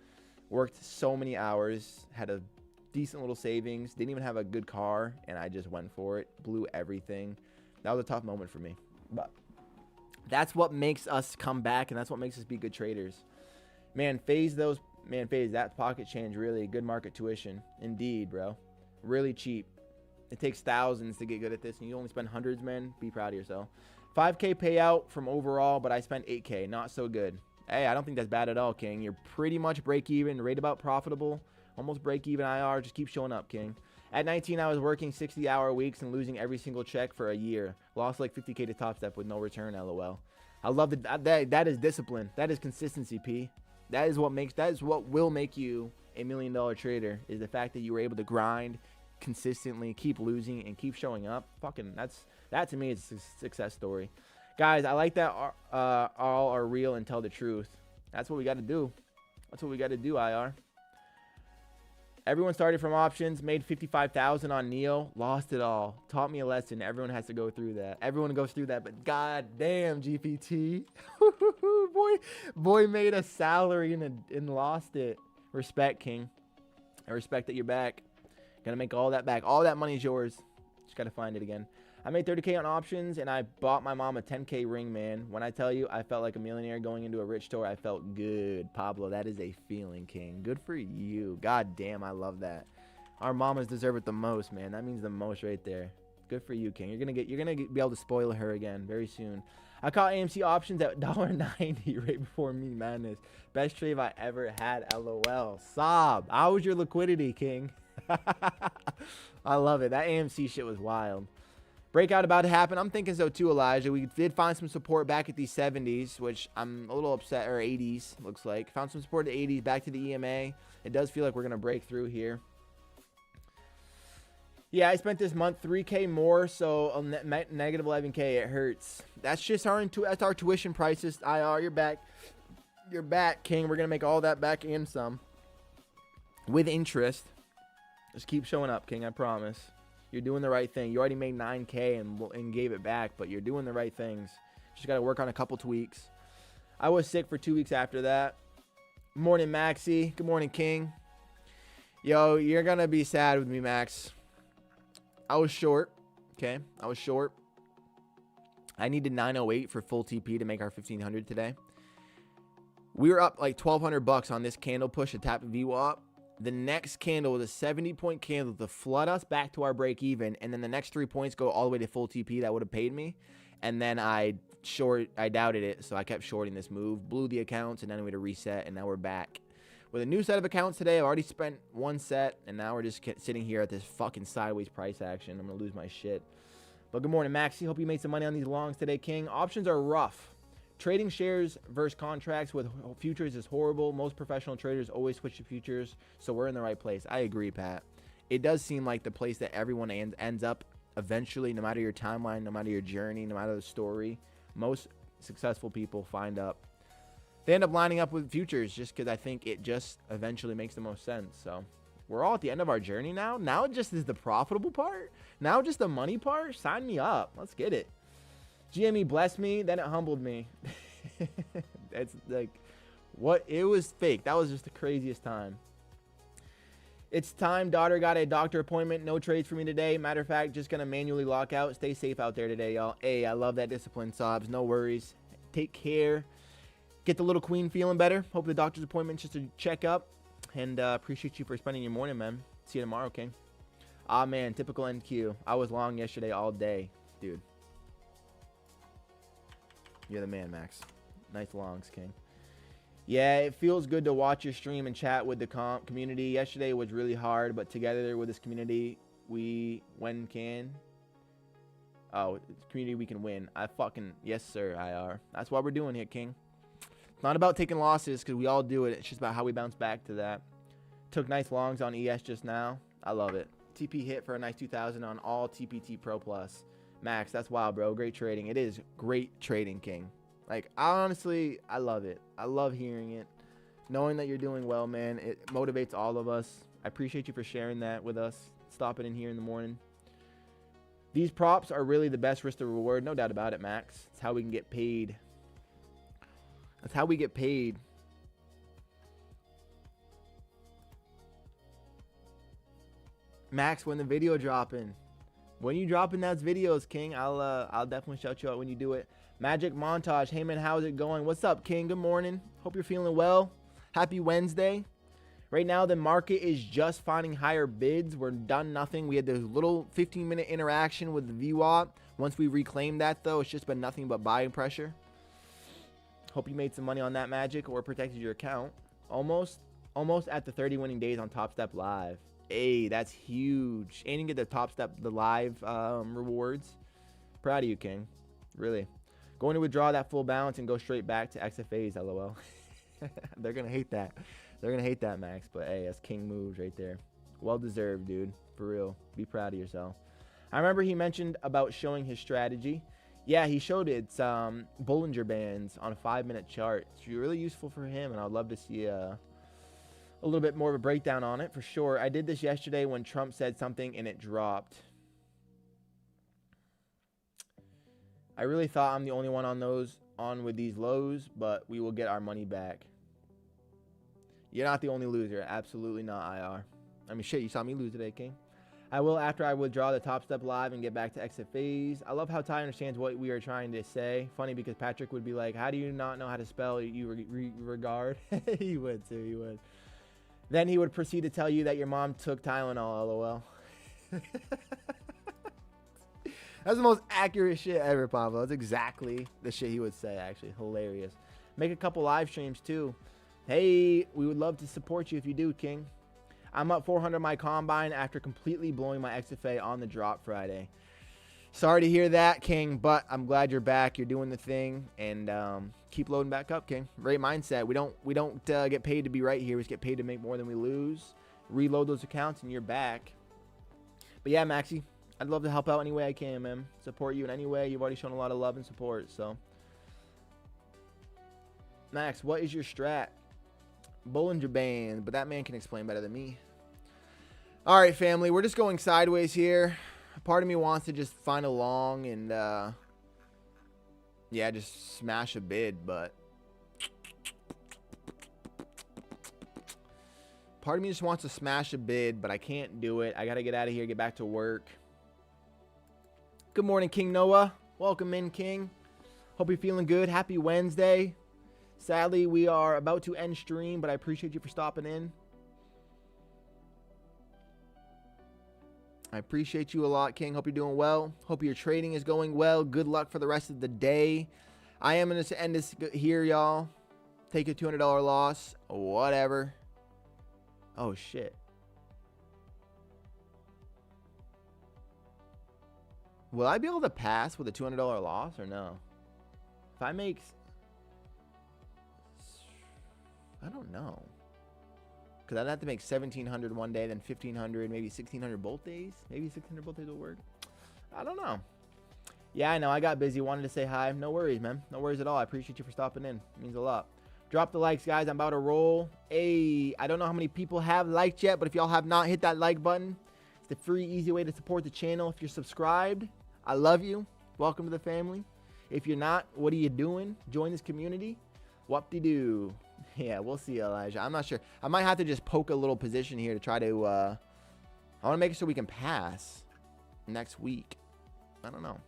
Speaker 1: Worked so many hours. Had a decent little savings. Didn't even have a good car. And I just went for it. Blew everything. That was a tough moment for me. But that's what makes us come back. And that's what makes us be good traders. Man, FaZe, that pocket change, really good market tuition. Indeed, bro. Really cheap. It takes thousands to get good at this, and you only spend hundreds, man. Be proud of yourself. 5K payout from overall, but I spent 8K. Not so good. Hey, I don't think that's bad at all, King. You're pretty much break even, right about profitable, almost break even IR. Just keep showing up, King. At 19, I was working 60-hour weeks and losing every single check for a year. Lost like 50K to Topstep with no return, LOL. I love that is discipline. That is consistency, P. That is what will make you a $1 million trader, is the fact that you were able to grind consistently, keep losing, and keep showing up. Fucking, that to me is a success story. Guys, I like that all are real and tell the truth. That's what we got to do. That's what we got to do, IR. Everyone started from options, made 55,000 on Neo, lost it all. Taught me a lesson. Everyone has to go through that. Everyone goes through that, but god damn, GPT. boy made a salary and lost it. Respect, King. I respect that you're back. Gonna make all that back. All that money's yours. Just gotta find it again. I made 30K on options, and I bought my mom a 10K ring, man. When I tell you I felt like a millionaire going into a rich store, I felt good. Pablo, that is a feeling, King. Good for you. God damn, I love that. Our mamas deserve it the most, man. That means the most right there. Good for you, King. You're gonna be able to spoil her again very soon. I caught AMC options at $1.90 right before me madness. Best trade I ever had, LOL. Sob. How was your liquidity, King? I love it. That AMC shit was wild. Breakout about to happen. I'm thinking so too, Elijah. We did find some support back at these 70s, which I'm a little upset, or 80s, looks like. Found some support at 80s, back to the EMA. It does feel like we're going to break through here. Yeah, I spent this month $3K more, so a negative $11K. It hurts. That's just that's our tuition prices. IR, you're back. You're back, King. We're gonna make all that back and some with interest. Just keep showing up, King. I promise. You're doing the right thing. You already made 9K and gave it back, but you're doing the right things. Just gotta work on a couple tweaks. I was sick for 2 weeks after that. Morning, Maxie. Good morning, King. Yo, you're gonna be sad with me, Max. I was short. Okay, I was short. I needed 908 for full TP to make our 1500 today. We were up like $1,200 on this candle push to tap VWAP. The next candle was a 70-point candle to flood us back to our break even, and then the next 3 points go all the way to full TP. That would have paid me, and then I doubted it, so I kept shorting this move, blew the accounts, and then we had to reset, and now we're back with a new set of accounts today. I've already spent one set, and now we're just sitting here at this fucking sideways price action. I'm gonna lose my shit. But good morning, Maxie. Hope you made some money on these longs today, King. Options are rough. Trading shares versus contracts with futures is horrible. Most professional traders always switch to futures, so we're in the right place. I agree, Pat. It does seem like the place that everyone ends up eventually, no matter your timeline, no matter your journey, no matter the story. Most successful people they end up lining up with futures just because I think it just eventually makes the most sense. So we're all at the end of our journey now. Now it just is the profitable part. Now just the money part. Sign me up. Let's get it. GME blessed me, then it humbled me. It's like, what? It was fake. That was just the craziest time. It's time. Daughter got a doctor appointment. No trades for me today. Matter of fact, just going to manually lock out. Stay safe out there today, y'all. Hey, I love that discipline, Sobs. No worries. Take care. Get the little queen feeling better. Hope the doctor's appointment's just a checkup. And appreciate you for spending your morning, man. See you tomorrow, King. Ah, man. Typical NQ. I was long yesterday all day. Dude. You're the man, Max. Nice longs, King. Yeah, it feels good to watch your stream and chat with the community. Yesterday was really hard, but together with this community, we can win. Yes, sir, IR. That's what we're doing here, King. It's not about taking losses because we all do it. It's just about how we bounce back to that. Took nice longs on ES just now. I love it. TP hit for a nice 2,000 on all TPT Pro Plus. Max, that's wild, bro. Great trading. It is great trading, King. Like, honestly, I love it. I love hearing it. Knowing that you're doing well, man, it motivates all of us. I appreciate you for sharing that with us. Stopping in here in the morning. These props are really the best risk to reward. No doubt about it, Max. It's how we can get paid. That's how we get paid. Max, when the video dropping? When you dropping those videos, King, I'll definitely shout you out when you do it. Magic Montage. Hey, man, how's it going? What's up, King? Good morning. Hope you're feeling well. Happy Wednesday. Right now, the market is just finding higher bids. We're done nothing. We had this little 15-minute interaction with the VWAP. Once we reclaimed that, though, it's just been nothing but buying pressure. Hope you made some money on that, Magic, or protected your account. Almost at the 30 winning days on Topstep Live. Hey, that's huge. And you get the Topstep, the live rewards. Proud of you, King. Really. Going to withdraw that full balance and go straight back to XFAs, LOL. They're going to hate that. They're going to hate that, Max. But, hey, that's King moves right there. Well-deserved, dude. For real. Be proud of yourself. I remember he mentioned about showing his strategy. Yeah, he showed it. It's Bollinger Bands on a 5-minute chart. It's really useful for him, and I'd love to see a little bit more of a breakdown on it for sure. I did this yesterday when Trump said something and it dropped. I really thought I'm the only one on with these lows, but we will get our money back. You're not the only loser. Absolutely not, IR. I mean, shit, you saw me lose today, King. I will after I withdraw the Topstep Live and get back to XFAs. I love how Ty understands what we are trying to say. Funny because Patrick would be like, how do you not know how to spell you regard? He would too, he would. Then he would proceed to tell you that your mom took Tylenol, LOL. That's the most accurate shit ever, Pablo. That's exactly the shit he would say, actually. Hilarious. Make a couple live streams, too. Hey, we would love to support you if you do, King. I'm up 400 my combine after completely blowing my XFA on the drop Friday. Sorry to hear that, King, but I'm glad you're back. You're doing the thing, and keep loading back up, King. Great mindset. We don't get paid to be right here. We just get paid to make more than we lose. Reload those accounts, and you're back. But yeah, Maxie, I'd love to help out any way I can, man. Support you in any way. You've already shown a lot of love and support, so. Max, what is your strat? Bollinger Band, but that man can explain better than me. All right, family, we're just going sideways here. Part of me wants to just find a long and, yeah, just smash a bid, but part of me just wants to smash a bid, but I can't do it. I got to get out of here, get back to work. Good morning, King Noah. Welcome in, King. Hope you're feeling good. Happy Wednesday. Sadly, we are about to end stream, but I appreciate you for stopping in. I appreciate you a lot, King. Hope you're doing well. Hope your trading is going well. Good luck for the rest of the day. I am going to end this here, y'all. Take a $200 loss. Whatever. Oh, shit. Will I be able to pass with a $200 loss or no? If I make... I don't know. Because I'd have to make 1,700 one day, then 1,500, maybe 1,600 both days. Maybe 1,600 both days will work. I don't know. Yeah, I know. I got busy. Wanted to say hi. No worries, man. No worries at all. I appreciate you for stopping in. It means a lot. Drop the likes, guys. I'm about to roll. Hey, I don't know how many people have liked yet, but if y'all have not hit that like button, it's the free, easy way to support the channel. If you're subscribed, I love you. Welcome to the family. If you're not, what are you doing? Join this community. Whoop-de-doo. Yeah, we'll see, Elijah. I'm not sure. I might have to just poke a little position here to try to, I want to make sure we can pass next week. I don't know.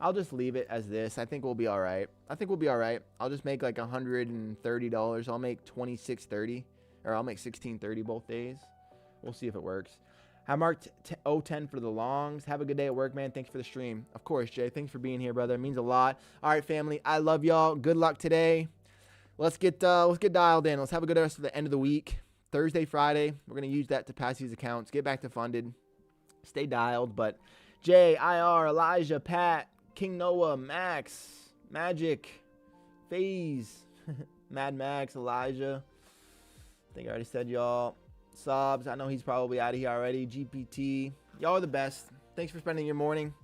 Speaker 1: I'll just leave it as this. I think we'll be all right. I think we'll be all right. I'll just make like $130. I'll make $26.30, or I'll make $16.30 both days. We'll see if it works. I marked 010 for the longs. Have a good day at work, man. Thanks for the stream. Of course, Jay. Thanks for being here, brother. It means a lot. All right, family. I love y'all. Good luck today. Let's get dialed in. Let's have a good rest of the end of the week. Thursday, Friday. We're going to use that to pass these accounts. Get back to funded. Stay dialed. But Jay, IR, Elijah, Pat, King Noah, Max, Magic, FaZe, Mad Max, Elijah. I think I already said y'all. Sobs, I know he's probably out of here already. GPT. Y'all are the best. Thanks for spending your morning.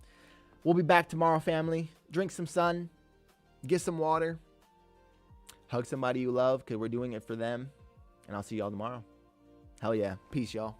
Speaker 1: We'll be back tomorrow, family. Drink some sun. Get some water. Hug somebody you love because we're doing it for them. And I'll see y'all tomorrow. Hell yeah. Peace, y'all.